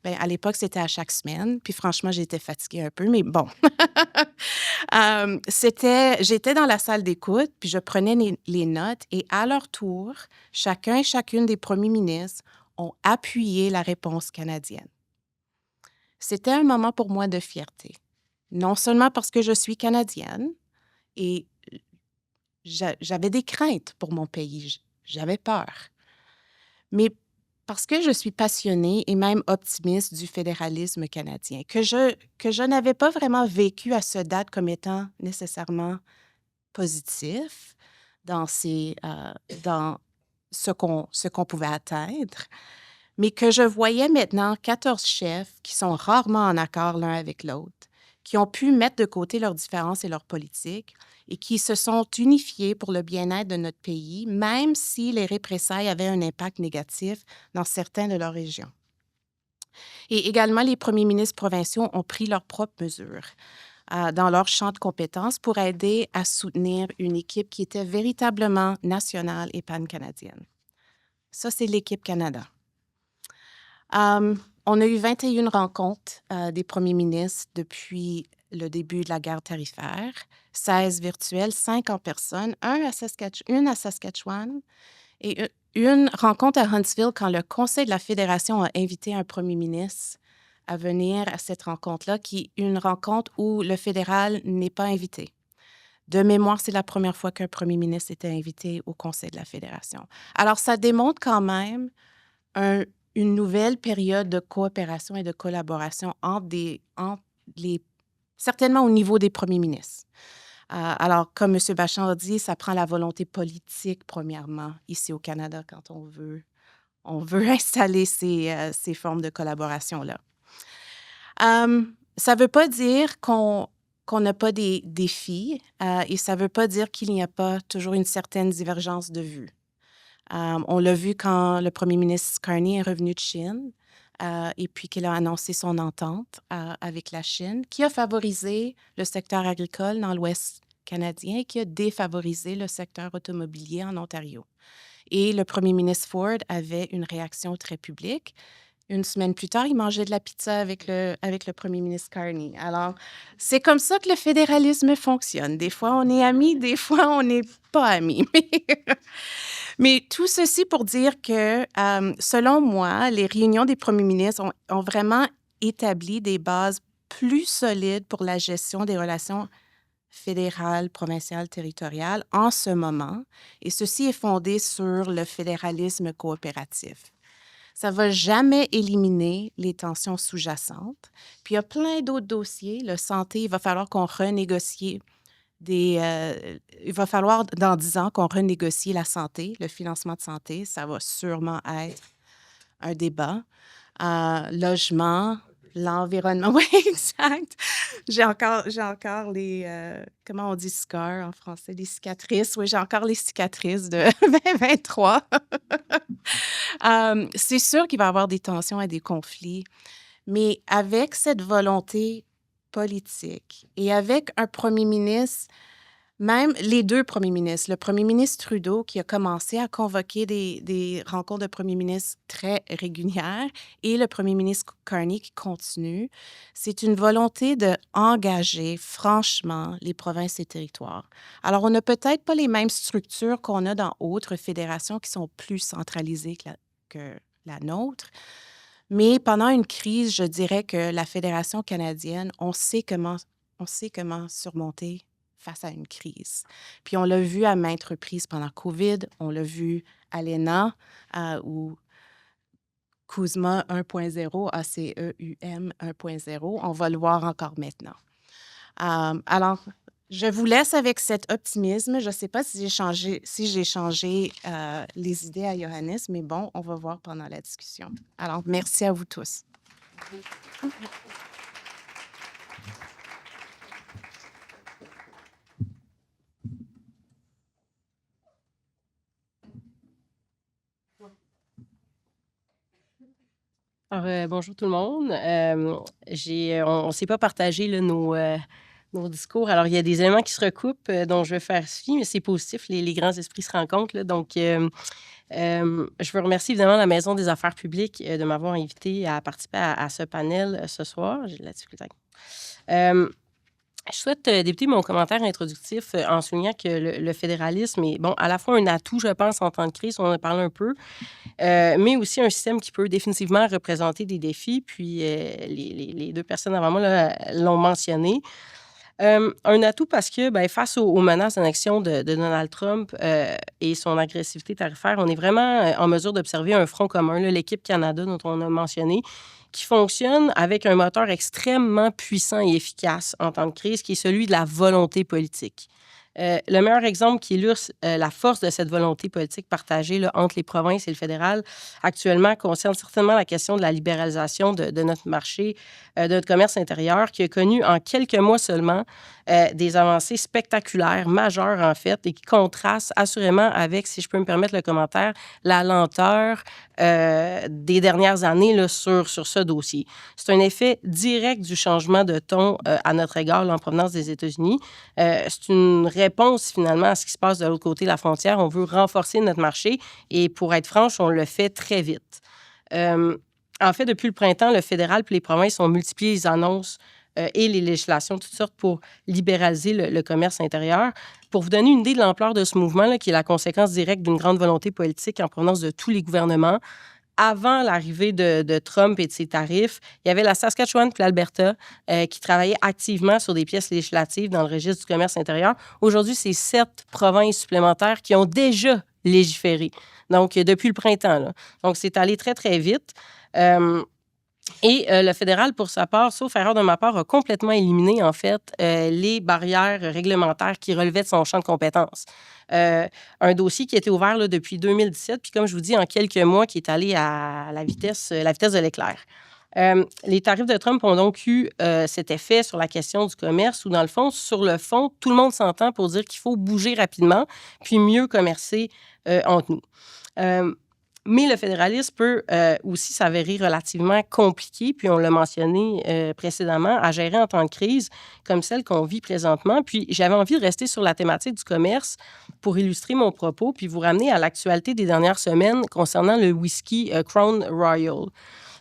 [SPEAKER 4] à l'époque, c'était à chaque semaine. Puis franchement, j'étais fatiguée un peu, mais bon. J'étais dans la salle d'écoute, puis je prenais les notes et à leur tour, chacun et chacune des premiers ministres ont appuyé la réponse canadienne. C'était un moment pour moi de fierté, non seulement parce que je suis canadienne et j'avais des craintes pour mon pays, j'avais peur, mais parce que je suis passionnée et même optimiste du fédéralisme canadien, que je n'avais pas vraiment vécu à ce date comme étant nécessairement positif dans ce qu'on pouvait atteindre, mais que je voyais maintenant 14 chefs qui sont rarement en accord l'un avec l'autre, qui ont pu mettre de côté leurs différences et leurs politiques et qui se sont unifiés pour le bien-être de notre pays, même si les représailles avaient un impact négatif dans certaines de leurs régions. Et également, les premiers ministres provinciaux ont pris leurs propres mesures dans leur champ de compétences pour aider à soutenir une équipe qui était véritablement nationale et pan-canadienne. Ça, c'est l'équipe Canada. On a eu 21 rencontres des premiers ministres depuis le début de la guerre tarifaire, 16 virtuelles, 5 en personne, une à Saskatchewan et une rencontre à Huntsville quand le Conseil de la Fédération a invité un premier ministre à venir à cette rencontre-là, qui est une rencontre où le fédéral n'est pas invité. De mémoire, c'est la première fois qu'un premier ministre était invité au Conseil de la Fédération. Alors, ça démontre quand même une nouvelle période de coopération et de collaboration certainement au niveau des premiers ministres. Alors, comme M. Bachand a dit, ça prend la volonté politique, premièrement, ici au Canada, quand on veut installer ces formes de collaboration-là. Ça ne veut pas dire qu'on n'a pas des défis et ça ne veut pas dire qu'il n'y a pas toujours une certaine divergence de vue. On l'a vu quand le premier ministre Carney est revenu de Chine et puis qu'il a annoncé son entente avec la Chine, qui a favorisé le secteur agricole dans l'Ouest canadien et qui a défavorisé le secteur automobilier en Ontario. Et le premier ministre Ford avait une réaction très publique. Une semaine plus tard, il mangeait de la pizza avec le premier ministre Carney. Alors, c'est comme ça que le fédéralisme fonctionne. Des fois, on est amis, des fois, on n'est pas amis. Mais tout ceci pour dire que, selon moi, les réunions des premiers ministres ont vraiment établi des bases plus solides pour la gestion des relations fédérales, provinciales, territoriales en ce moment. Et ceci est fondé sur le fédéralisme coopératif. Ça ne va jamais éliminer les tensions sous-jacentes. Puis il y a plein d'autres dossiers. Le santé, il va falloir qu'on renégocie il va falloir, dans 10 ans, qu'on renégocie la santé, le financement de santé. Ça va sûrement être un débat. Logement, l'environnement. Oui, exact. J'ai encore les... comment on dit scar en français? Les cicatrices. Oui, j'ai encore les cicatrices de 2023. C'est sûr qu'il va y avoir des tensions et des conflits, mais avec cette volonté politique et avec un premier ministre, même les deux premiers ministres, le premier ministre Trudeau qui a commencé à convoquer des rencontres de premiers ministres très régulières et le premier ministre Carney qui continue, c'est une volonté d'engager franchement les provinces et territoires. Alors, on n'a peut-être pas les mêmes structures qu'on a dans d'autres fédérations qui sont plus centralisées que la nôtre. Mais pendant une crise, je dirais que la Fédération canadienne, on sait comment surmonter face à une crise. Puis on l'a vu à maintes reprises pendant COVID, on l'a vu à l'ENA ou CUSMA 1.0, ACEUM 1.0. On va le voir encore maintenant. Alors, je vous laisse avec cet optimisme. Je ne sais pas si j'ai changé les idées à Johannes, mais bon, on va voir pendant la discussion. Alors, merci à vous tous.
[SPEAKER 5] Alors, bonjour tout le monde. On ne s'est pas partagé là, nos discours. Alors, il y a des éléments qui se recoupent dont je vais faire fi, mais c'est positif, les grands esprits se rencontrent. Là, donc, je veux remercier évidemment la Maison des affaires publiques de m'avoir invité à participer à ce panel ce soir. J'ai de la difficulté. Je souhaite débuter mon commentaire introductif en soulignant que le fédéralisme est, bon, à la fois un atout, je pense, en temps de crise, on en a parlé un peu, mais aussi un système qui peut définitivement représenter des défis, puis les deux personnes avant moi là, l'ont mentionné. Un atout parce que face aux menaces d'annexion de Donald Trump et son agressivité tarifaire, on est vraiment en mesure d'observer un front commun, là, l'équipe Canada dont on a mentionné, qui fonctionne avec un moteur extrêmement puissant et efficace en temps de crise, qui est celui de la volonté politique. Le meilleur exemple qui illustre la force de cette volonté politique partagée là, entre les provinces et le fédéral actuellement concerne certainement la question de la libéralisation de notre marché, de notre commerce intérieur, qui a connu en quelques mois seulement des avancées spectaculaires, majeures en fait, et qui contrastent assurément avec, si je peux me permettre le commentaire, la lenteur des dernières années là, sur ce dossier. C'est un effet direct du changement de ton à notre égard là, en provenance des États-Unis. C'est une réponse finalement à ce qui se passe de l'autre côté de la frontière. On veut renforcer notre marché et pour être franche, on le fait très vite. En fait, depuis le printemps, le fédéral et les provinces ont multiplié les annonces et les législations de toutes sortes pour libéraliser le commerce intérieur. Pour vous donner une idée de l'ampleur de ce mouvement, là, qui est la conséquence directe d'une grande volonté politique en provenance de tous les gouvernements, avant l'arrivée de Trump et de ses tarifs, il y avait la Saskatchewan et l'Alberta qui travaillaient activement sur des pièces législatives dans le registre du commerce intérieur. Aujourd'hui, c'est 7 provinces supplémentaires qui ont déjà légiféré, donc depuis le printemps, là. Donc, c'est allé très, très vite. Le fédéral, pour sa part, sauf erreur de ma part, a complètement éliminé, en fait, les barrières réglementaires qui relevaient de son champ de compétences. Un dossier qui était ouvert là, depuis 2017, puis comme je vous dis, en quelques mois, qui est allé à la vitesse de l'éclair. Les tarifs de Trump ont donc eu cet effet sur la question du commerce, où, dans le fond, sur le fond, tout le monde s'entend pour dire qu'il faut bouger rapidement, puis mieux commercer entre nous. Mais le fédéralisme peut aussi s'avérer relativement compliqué, puis on l'a mentionné précédemment, à gérer en temps de crise comme celle qu'on vit présentement. Puis j'avais envie de rester sur la thématique du commerce pour illustrer mon propos, puis vous ramener à l'actualité des dernières semaines concernant le whisky Crown Royal.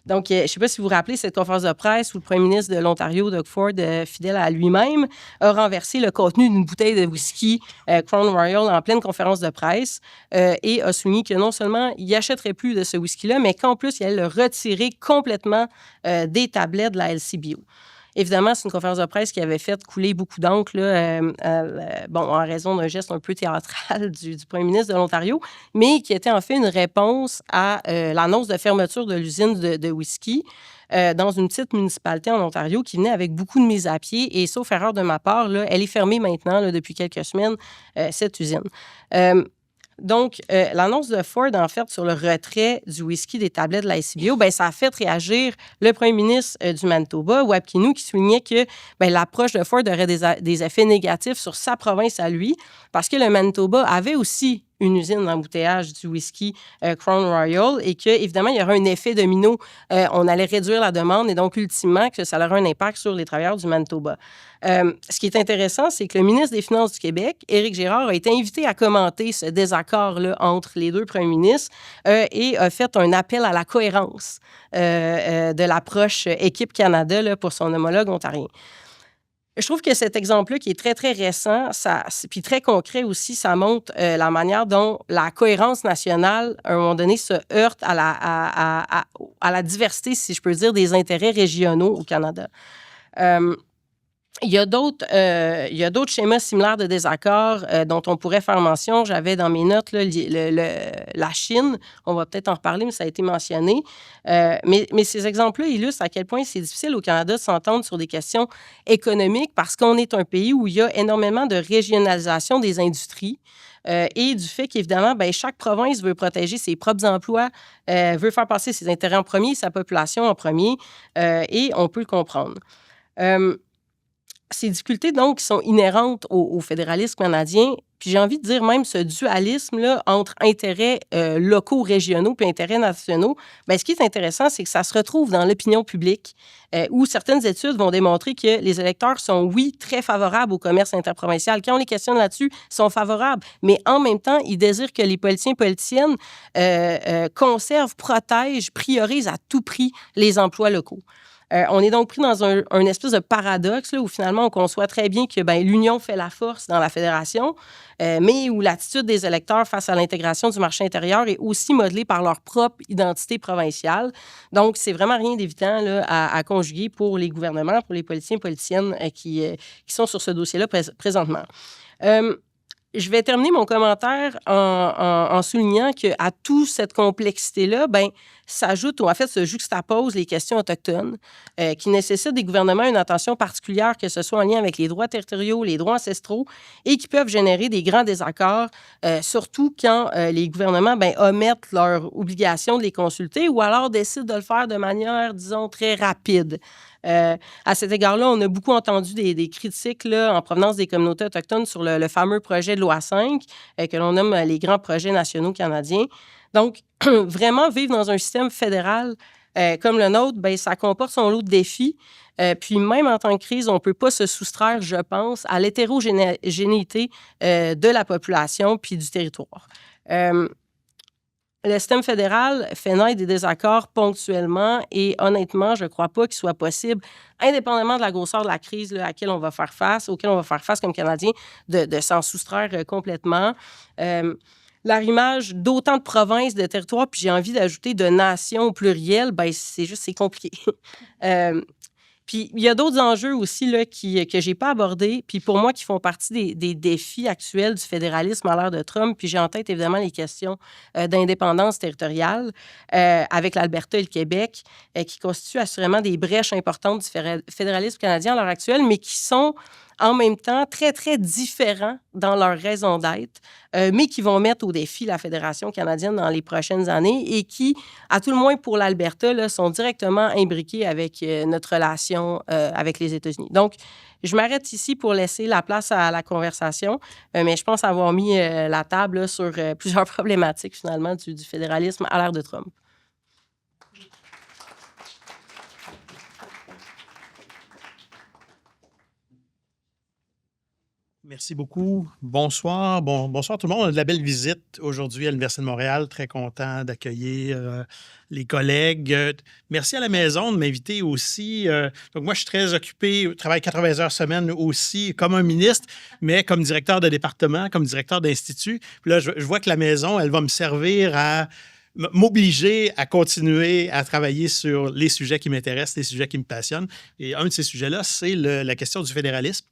[SPEAKER 5] Donc, je ne sais pas si vous vous rappelez cette conférence de presse où le premier ministre de l'Ontario, Doug Ford, fidèle à lui-même, a renversé le contenu d'une bouteille de whisky Crown Royal en pleine conférence de presse et a souligné que non seulement il n'achèterait plus de ce whisky-là, mais qu'en plus, il allait le retirer complètement des tablettes de la LCBO. Évidemment, c'est une conférence de presse qui avait fait couler beaucoup d'encre en raison d'un geste un peu théâtral du premier ministre de l'Ontario, mais qui était en fait une réponse à l'annonce de fermeture de l'usine de whisky dans une petite municipalité en Ontario qui venait avec beaucoup de mises à pied. Et sauf erreur de ma part, là, elle est fermée maintenant là, depuis quelques semaines, cette usine. Donc, l'annonce de Ford, en fait, sur le retrait du whisky des tablettes de la SCBO, bien, ça a fait réagir le premier ministre du Manitoba, Wab Kinew, qui soulignait que bien, l'approche de Ford aurait des effets négatifs sur sa province à lui, parce que le Manitoba avait aussi une usine d'embouteillage du whisky Crown Royal et qu'évidemment, il y aurait un effet domino. On allait réduire la demande et donc, ultimement, que ça aurait un impact sur les travailleurs du Manitoba. Ce qui est intéressant, c'est que le ministre des Finances du Québec, Éric Girard, a été invité à commenter ce désaccord-là entre les deux premiers ministres et a fait un appel à la cohérence de l'approche Équipe Canada là, pour son homologue ontarien. Je trouve que cet exemple-là, qui est très, très récent, puis très concret aussi, ça montre la manière dont la cohérence nationale, à un moment donné, se heurte à la diversité, si je peux dire, des intérêts régionaux au Canada. Il y a d'autres schémas similaires de désaccord dont on pourrait faire mention. J'avais dans mes notes là, la Chine. On va peut-être en reparler, mais ça a été mentionné. Mais ces exemples-là illustrent à quel point c'est difficile au Canada de s'entendre sur des questions économiques parce qu'on est un pays où il y a énormément de régionalisation des industries. Et du fait qu'évidemment, bien, chaque province veut protéger ses propres emplois, veut faire passer ses intérêts en premier, sa population en premier, et on peut le comprendre. Ces difficultés, donc, qui sont inhérentes au fédéralisme canadien, puis j'ai envie de dire même ce dualisme-là entre intérêts locaux, régionaux puis intérêts nationaux, bien, ce qui est intéressant, c'est que ça se retrouve dans l'opinion publique où certaines études vont démontrer que les électeurs sont, oui, très favorables au commerce interprovincial. Quand on les questionne là-dessus, ils sont favorables, mais en même temps, ils désirent que les politiciens et politiciennes conservent, protègent, priorisent à tout prix les emplois locaux. On est donc pris dans un espèce de paradoxe là, où finalement on conçoit très bien que ben, l'union fait la force dans la fédération, mais où l'attitude des électeurs face à l'intégration du marché intérieur est aussi modelée par leur propre identité provinciale. Donc, c'est vraiment rien d'évident là, à conjuguer pour les gouvernements, pour les politiciens et politiciennes qui sont sur ce dossier-là présentement. je vais terminer mon commentaire en soulignant qu'à toute cette complexité-là, ben, s'ajoute, ou en fait se juxtaposent les questions autochtones qui nécessitent des gouvernements une attention particulière, que ce soit en lien avec les droits territoriaux, les droits ancestraux, et qui peuvent générer des grands désaccords, surtout quand les gouvernements ben, omettent leur obligation de les consulter ou alors décident de le faire de manière, disons, très rapide. À cet égard-là, on a beaucoup entendu des critiques là, en provenance des communautés autochtones sur le fameux projet de loi 5, que l'on nomme les grands projets nationaux canadiens. Donc, vraiment vivre dans un système fédéral comme le nôtre, ben, ça comporte son lot de défis. Puis même en temps de crise, on ne peut pas se soustraire, je pense, à l'hétérogénéité de la population puis du territoire. Le système fédéral fait naître des désaccords ponctuellement et honnêtement, je ne crois pas qu'il soit possible, indépendamment de la grosseur de la crise là, auquel on va faire face comme Canadiens, de s'en soustraire complètement. L'arrimage d'autant de provinces, de territoires, puis j'ai envie d'ajouter de nations au pluriel, ben c'est compliqué. Puis il y a d'autres enjeux aussi là, que je n'ai pas abordés, puis pour moi qui font partie des défis actuels du fédéralisme à l'ère de Trump. Puis j'ai en tête évidemment les questions d'indépendance territoriale avec l'Alberta et le Québec, qui constituent assurément des brèches importantes du fédéralisme canadien à l'heure actuelle, mais qui sont en même temps très, très différents dans leur raison d'être, mais qui vont mettre au défi la Fédération canadienne dans les prochaines années et qui, à tout le moins pour l'Alberta, là, sont directement imbriqués avec notre relation avec les États-Unis. Donc, je m'arrête ici pour laisser la place à la conversation, mais je pense avoir mis la table là, sur plusieurs problématiques, finalement, du fédéralisme à l'ère de Trump.
[SPEAKER 6] Merci beaucoup. Bonsoir. Bonsoir tout le monde. On a de la belle visite aujourd'hui à l'Université de Montréal. Très content d'accueillir les collègues. Merci à la maison de m'inviter aussi. Donc moi, je suis très occupé. Je travaille 80 heures semaine aussi comme un ministre, mais comme directeur de département, comme directeur d'institut. Puis là, je vois que la maison, elle va me servir à m'obliger à continuer à travailler sur les sujets qui m'intéressent, les sujets qui me passionnent. Et un de ces sujets-là, c'est la question du fédéralisme.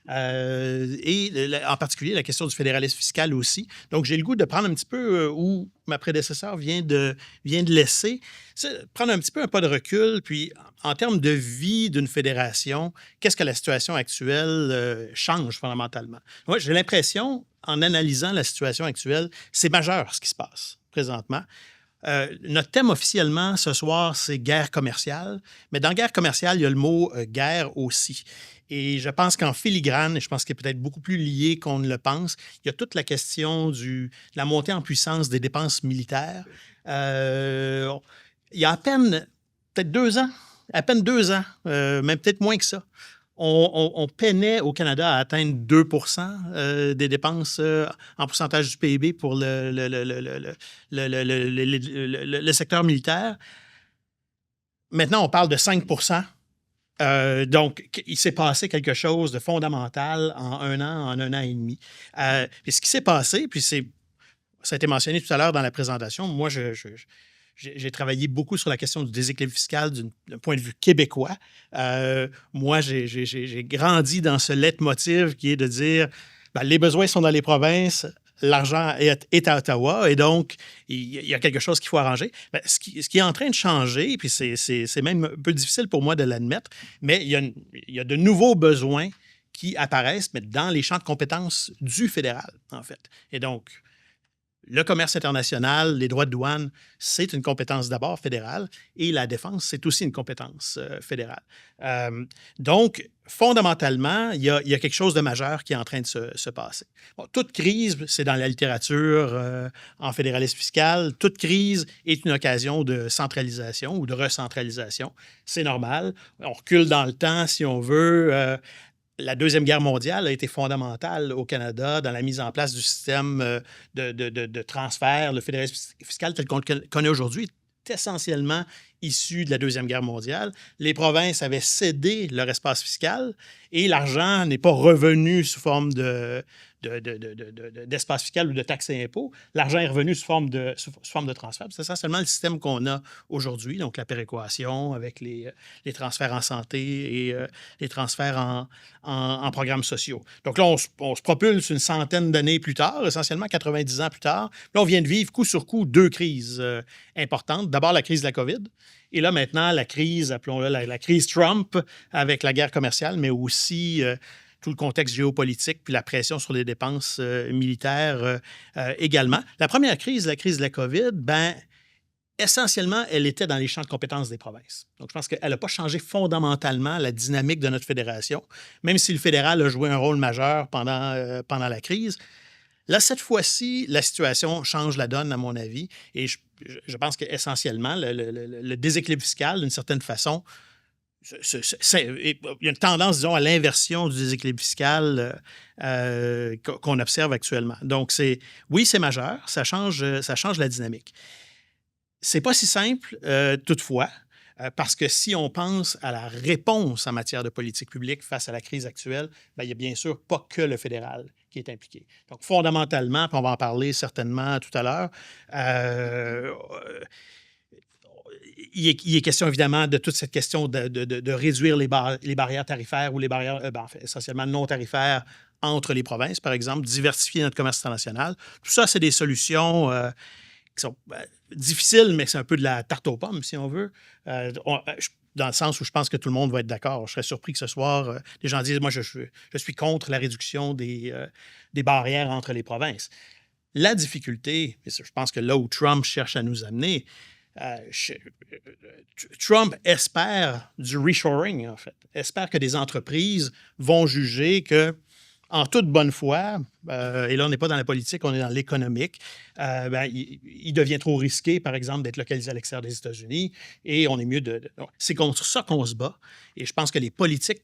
[SPEAKER 6] Et en particulier la question du fédéralisme fiscal aussi. Donc, j'ai le goût de prendre un petit peu où ma prédécesseur vient de laisser, prendre un petit peu un pas de recul, puis en termes de vie d'une fédération, qu'est-ce que la situation actuelle change fondamentalement? Moi, j'ai l'impression, en analysant la situation actuelle, c'est majeur ce qui se passe présentement. Notre thème officiellement ce soir, c'est guerre commerciale, mais dans guerre commerciale, il y a le mot guerre aussi. Et je pense qu'en filigrane, et je pense qu'il est peut-être beaucoup plus lié qu'on ne le pense, il y a toute la question de la montée en puissance des dépenses militaires. Il y a à peine, peut-être 2 ans, même peut-être moins que ça, on peinait au Canada à atteindre 2 % des dépenses en pourcentage du PIB pour le secteur militaire. Maintenant, on parle de 5 %. Donc, il s'est passé quelque chose de fondamental en un an et demi. Puis ce qui s'est passé, puis ça a été mentionné tout à l'heure dans la présentation, moi, j'ai travaillé beaucoup sur la question du déséquilibre fiscal d'un point de vue québécois. Moi, j'ai grandi dans ce leitmotiv qui est de dire ben, les besoins sont dans les provinces, l'argent est à Ottawa et donc il y a quelque chose qu'il faut arranger. Ben, ce qui est en train de changer, puis c'est même un peu difficile pour moi de l'admettre, mais il y a de nouveaux besoins qui apparaissent, mais dans les champs de compétences du fédéral, en fait. Et donc, le commerce international, les droits de douane, c'est une compétence d'abord fédérale et la défense, c'est aussi une compétence fédérale. Donc, fondamentalement, il y a quelque chose de majeur qui est en train de se passer. Bon, toute crise, c'est dans la littérature en fédéralisme fiscal, toute crise est une occasion de centralisation ou de recentralisation. C'est normal. On recule dans le temps, si on veut. La Deuxième Guerre mondiale a été fondamentale au Canada dans la mise en place du système de transfert. Le fédéralisme fiscal tel qu'on le connaît aujourd'hui est essentiellement issu de la Deuxième Guerre mondiale. Les provinces avaient cédé leur espace fiscal et l'argent n'est pas revenu sous forme de d'espace fiscal ou de taxes et impôts. L'argent est revenu sous forme de transfert. C'est essentiellement le système qu'on a aujourd'hui, donc la péréquation avec les transferts en santé et les transferts en programmes sociaux. Donc là, on se propulse une centaine d'années plus tard, essentiellement 90 ans plus tard. Là, on vient de vivre coup sur coup 2 crises importantes. D'abord, la crise de la COVID. Et là, maintenant, la crise, appelons-la la crise Trump avec la guerre commerciale, mais aussi tout le contexte géopolitique puis la pression sur les dépenses militaires également. La première crise, la crise de la COVID, essentiellement, elle était dans les champs de compétences des provinces. Donc, je pense qu'elle n'a pas changé fondamentalement la dynamique de notre fédération, même si le fédéral a joué un rôle majeur pendant la crise. Là, cette fois-ci, la situation change la donne, à mon avis, et je pense qu'essentiellement, le déséquilibre fiscal, d'une certaine façon, il y a une tendance, disons, à l'inversion du déséquilibre fiscal qu'on observe actuellement. Donc, oui, c'est majeur, ça change la dynamique. C'est pas si simple, toutefois, parce que si on pense à la réponse en matière de politique publique face à la crise actuelle, il n'y a bien sûr pas que le fédéral qui est impliqué. Donc, fondamentalement, puis on va en parler certainement tout à l'heure, il est question évidemment de toute cette question de réduire les barrières tarifaires ou les barrières essentiellement non tarifaires entre les provinces, par exemple, diversifier notre commerce international. Tout ça, c'est des solutions qui sont difficiles, mais c'est un peu de la tarte aux pommes, si on veut. Dans le sens où je pense que tout le monde va être d'accord. Je serais surpris que ce soir, les gens disent « Moi, je suis contre la réduction des barrières entre les provinces ». La difficulté, et je pense que là où Trump cherche à nous amener, Trump espère du reshoring, en fait. Espère que des entreprises vont juger que, en toute bonne foi, et là, on n'est pas dans la politique, on est dans l'économique, il devient trop risqué, par exemple, d'être localisé à l'extérieur des États-Unis, et on est mieux c'est contre ça qu'on se bat. Et je pense que les politiques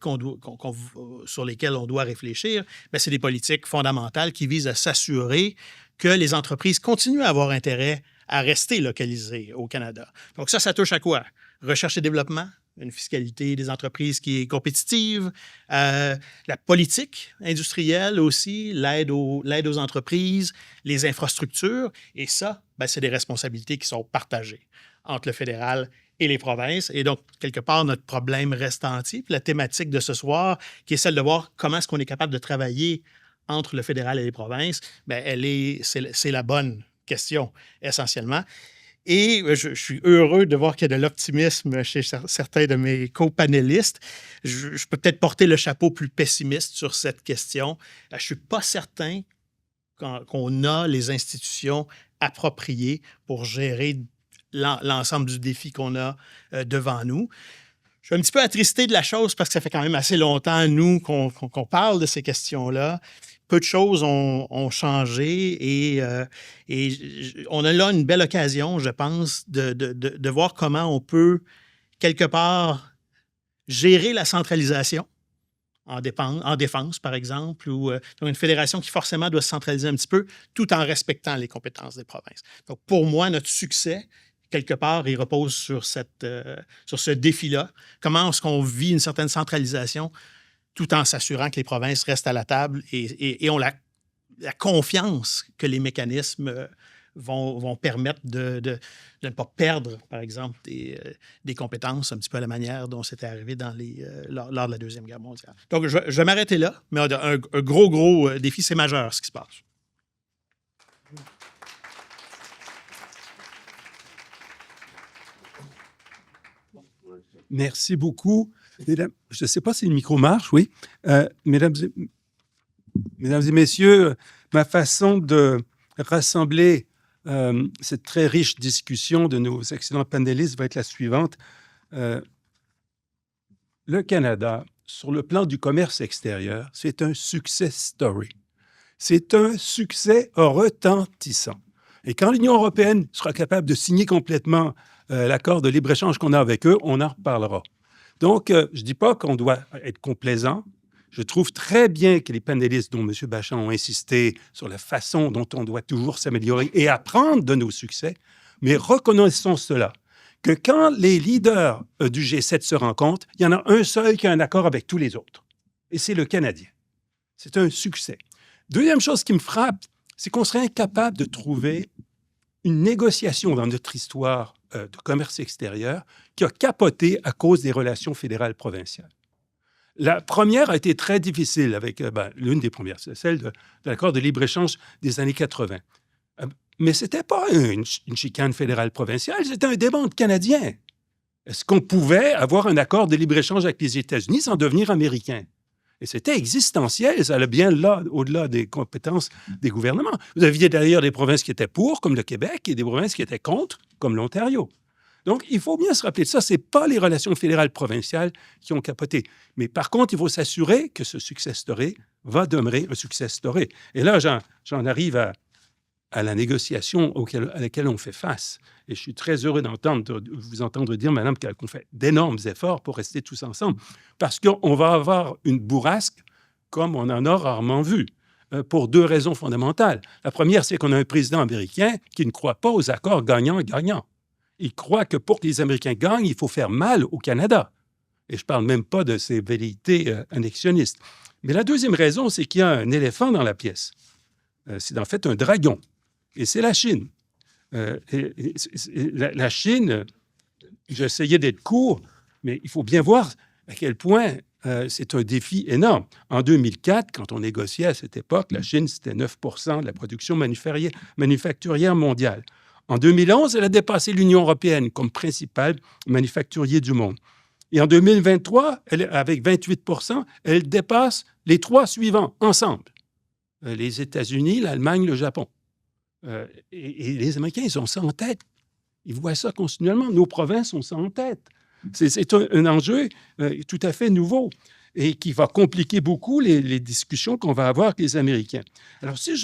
[SPEAKER 6] sur lesquelles on doit réfléchir, c'est des politiques fondamentales qui visent à s'assurer que les entreprises continuent à avoir intérêt à rester localisées au Canada. Donc ça touche à quoi? Recherche et développement, une fiscalité des entreprises qui est compétitive, la politique industrielle aussi, l'aide aux entreprises, les infrastructures. Et ça, c'est des responsabilités qui sont partagées entre le fédéral et les provinces. Et donc, quelque part, notre problème reste entier. Puis la thématique de ce soir, qui est celle de voir comment est-ce qu'on est capable de travailler entre le fédéral et les provinces, c'est la bonne question, essentiellement. Et je suis heureux de voir qu'il y a de l'optimisme chez certains de mes co-panélistes. Je peux peut-être porter le chapeau plus pessimiste sur cette question. Je ne suis pas certain qu'on a les institutions appropriées pour gérer l'ensemble du défi qu'on a devant nous. Je suis un petit peu attristé de la chose parce que ça fait quand même assez longtemps, nous, qu'on parle de ces questions-là. Peu de choses ont changé et on a là une belle occasion, je pense, de voir comment on peut, quelque part, gérer la centralisation en défense, par exemple, ou une fédération qui forcément doit se centraliser un petit peu tout en respectant les compétences des provinces. Donc, pour moi, notre succès, quelque part, il repose sur ce défi-là. Comment est-ce qu'on vit une certaine centralisation tout en s'assurant que les provinces restent à la table et ont la confiance que les mécanismes vont permettre de ne pas perdre, par exemple, des compétences, un petit peu à la manière dont c'était arrivé lors de la Deuxième Guerre mondiale. Donc, je vais m'arrêter là, mais un gros défi, c'est majeur ce qui se passe.
[SPEAKER 7] Merci beaucoup. Mesdames, je ne sais pas si le micro marche, oui. Mesdames et messieurs, ma façon de rassembler cette très riche discussion de nos excellents panélistes va être la suivante. Le Canada, sur le plan du commerce extérieur, c'est un success story. C'est un succès retentissant. Et quand l'Union européenne sera capable de signer complètement l'accord de libre-échange qu'on a avec eux, on en reparlera. Donc, je ne dis pas qu'on doit être complaisant. Je trouve très bien que les panélistes dont M. Bachand ont insisté sur la façon dont on doit toujours s'améliorer et apprendre de nos succès, mais reconnaissons cela, que quand les leaders du G7 se rencontrent, il y en a un seul qui a un accord avec tous les autres. Et c'est le Canadien. C'est un succès. Deuxième chose qui me frappe, c'est qu'on serait incapable de trouver une négociation dans notre histoire de commerce extérieur qui a capoté à cause des relations fédérales-provinciales. La première a été très difficile avec l'une des premières, c'est celle de l'accord de libre-échange des années 80. Mais ce n'était pas une chicane fédérale provinciale, c'était un débat entre Canadiens. Est-ce qu'on pouvait avoir un accord de libre-échange avec les États-Unis sans devenir américain? Et c'était existentiel, ça allait bien là, au-delà des compétences des gouvernements. Vous aviez d'ailleurs des provinces qui étaient pour, comme le Québec, et des provinces qui étaient contre, comme l'Ontario. Donc, il faut bien se rappeler de ça. Ce n'est pas les relations fédérales provinciales qui ont capoté. Mais par contre, il faut s'assurer que ce success story va demeurer un success story. Et là, j'en arrive à la négociation à laquelle on fait face. Et je suis très heureux de vous entendre dire, madame, qu'on fait d'énormes efforts pour rester tous ensemble. Parce qu'on va avoir une bourrasque comme on en a rarement vu, pour deux raisons fondamentales. La première, c'est qu'on a un président américain qui ne croit pas aux accords gagnant-gagnant. Il croit que pour que les Américains gagnent, il faut faire mal au Canada. Et je ne parle même pas de ses velléités annexionnistes. Mais la deuxième raison, c'est qu'il y a un éléphant dans la pièce. C'est en fait un dragon. Et c'est la Chine. La Chine, j'essayais d'être court, mais il faut bien voir à quel point c'est un défi énorme. En 2004, quand on négociait à cette époque, la Chine, c'était 9 % de la production manufacturière mondiale. En 2011, elle a dépassé l'Union européenne comme principal manufacturier du monde. Et en 2023, avec 28 %, elle dépasse les trois suivants ensemble. Les États-Unis, l'Allemagne, le Japon. Et les Américains, ils ont ça en tête. Ils voient ça continuellement. Nos provinces ont ça en tête. C'est un enjeu tout à fait nouveau et qui va compliquer beaucoup les discussions qu'on va avoir avec les Américains. Alors, si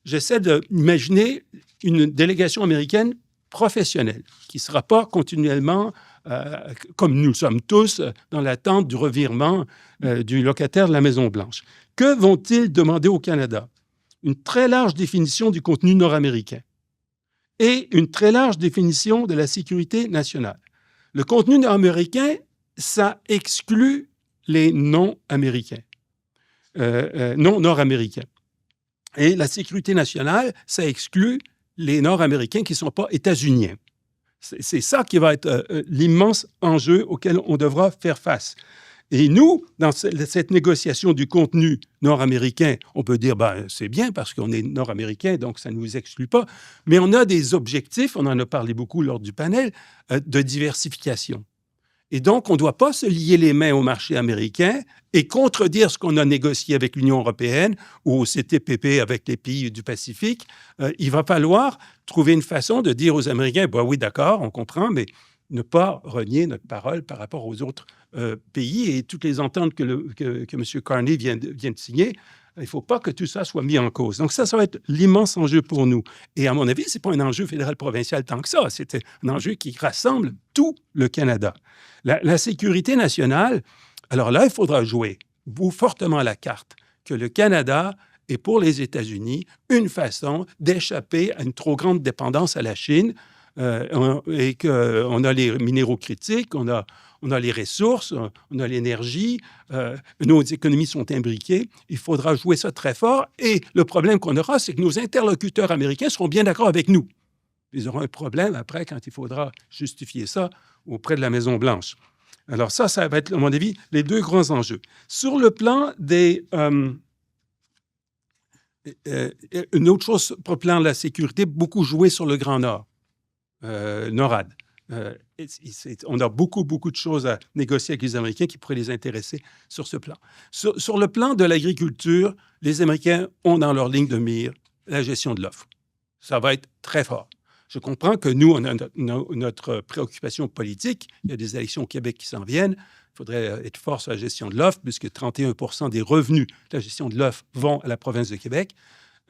[SPEAKER 7] j'essaie d'imaginer une délégation américaine professionnelle qui ne sera pas continuellement, comme nous sommes tous, dans l'attente du revirement du locataire de la Maison-Blanche. Que vont-ils demander au Canada? Une très large définition du contenu nord-américain et une très large définition de la sécurité nationale. Le contenu nord-américain, ça exclut les non-américains, non-nord-américains. Et la sécurité nationale, ça exclut les Nord-Américains qui ne sont pas états-uniens. C'est ça qui va être l'immense enjeu auquel on devra faire face. Et nous, dans cette négociation du contenu nord-américain, on peut dire, c'est bien parce qu'on est nord-américain, donc ça ne nous exclut pas, mais on a des objectifs, on en a parlé beaucoup lors du panel, de diversification. Et donc, on ne doit pas se lier les mains au marché américain et contredire ce qu'on a négocié avec l'Union européenne ou au CTPP avec les pays du Pacifique. Il va falloir trouver une façon de dire aux Américains, oui, d'accord, on comprend, mais ne pas renier notre parole par rapport aux autres pays et toutes les ententes que M. Carney vient de signer. Il ne faut pas que tout ça soit mis en cause. Donc ça va être l'immense enjeu pour nous. Et à mon avis, ce n'est pas un enjeu fédéral-provincial tant que ça. C'est un enjeu qui rassemble tout le Canada. La sécurité nationale, alors là, il faudra jouer fortement la carte que le Canada est pour les États-Unis une façon d'échapper à une trop grande dépendance à la Chine et qu'on a les minéraux critiques, on a les ressources, on a l'énergie, nos économies sont imbriquées. Il faudra jouer ça très fort. Et le problème qu'on aura, c'est que nos interlocuteurs américains seront bien d'accord avec nous. Ils auront un problème après quand il faudra justifier ça auprès de la Maison-Blanche. Alors ça va être, à mon avis, les deux grands enjeux. Sur le plan des... une autre chose, pour le plan de la sécurité, beaucoup joué sur le Grand Nord, NORAD. On a beaucoup de choses à négocier avec les Américains qui pourraient les intéresser sur ce plan. Sur le plan de l'agriculture, les Américains ont dans leur ligne de mire la gestion de l'offre. Ça va être très fort. Je comprends que nous, on a notre préoccupation politique. Il y a des élections au Québec qui s'en viennent. Il faudrait être fort sur la gestion de l'offre, puisque 31 % des revenus de la gestion de l'offre vont à la province de Québec.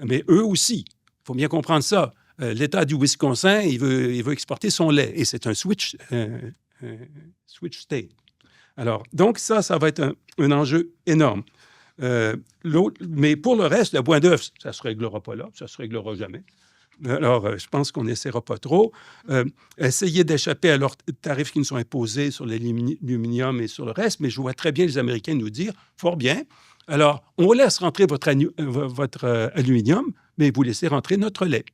[SPEAKER 7] Mais eux aussi, il faut bien comprendre ça. L'État du Wisconsin, il veut exporter son lait, et c'est un switch state. Alors, donc ça va être un enjeu énorme. Mais pour le reste, le point d'œuf, ça ne se réglera pas là, ça ne se réglera jamais. Alors, je pense qu'on n'essaiera pas trop. Essayer d'échapper à leurs tarifs qui nous sont imposés sur l'aluminium et sur le reste, mais je vois très bien les Américains nous dire, fort bien, Alors, on laisse rentrer votre aluminium, mais vous laissez rentrer notre lait.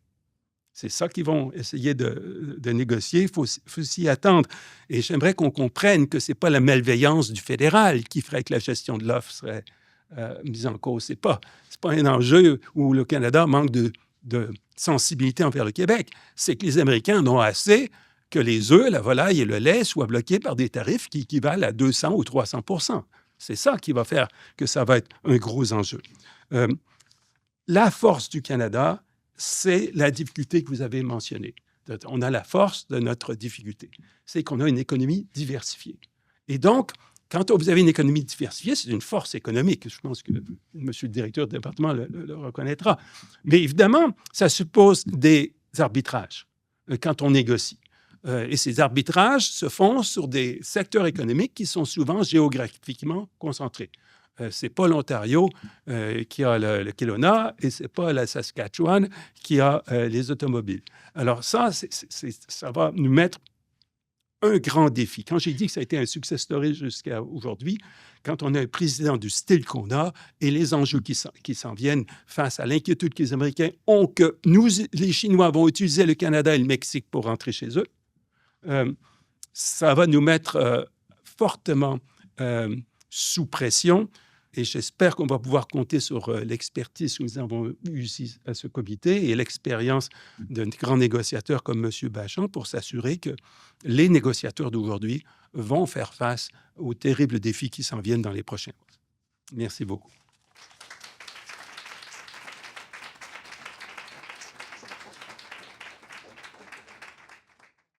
[SPEAKER 7] C'est ça qu'ils vont essayer de négocier. Il faut s'y attendre. Et j'aimerais qu'on comprenne que ce n'est pas la malveillance du fédéral qui ferait que la gestion de l'offre serait mise en cause. Ce n'est pas un enjeu où le Canada manque de sensibilité envers le Québec. C'est que les Américains en ont assez que les œufs, la volaille et le lait soient bloqués par des tarifs qui équivalent à 200 ou 300 %. C'est ça qui va faire que ça va être un gros enjeu. La force du Canada, c'est la difficulté que vous avez mentionnée. On a la force de notre difficulté. C'est qu'on a une économie diversifiée. Et donc, quand vous avez une économie diversifiée, c'est une force économique. Je pense que monsieur le directeur du département le reconnaîtra. Mais évidemment, ça suppose des arbitrages quand on négocie. Et ces arbitrages se font sur des secteurs économiques qui sont souvent géographiquement concentrés. Ce n'est pas l'Ontario qui a le Kelowna et ce n'est pas la Saskatchewan qui a les automobiles. Alors ça va nous mettre un grand défi. Quand j'ai dit que ça a été un success story jusqu'à aujourd'hui, quand on a un président du style qu'on a et les enjeux qui s'en viennent face à l'inquiétude que les Américains ont que nous, les Chinois, vont utiliser le Canada et le Mexique pour rentrer chez eux, ça va nous mettre fortement sous pression. Et j'espère qu'on va pouvoir compter sur l'expertise que nous avons eue ici à ce comité et l'expérience d'un grand négociateur comme M. Bachand pour s'assurer que les négociateurs d'aujourd'hui vont faire face aux terribles défis qui s'en viennent dans les prochains mois. Merci beaucoup.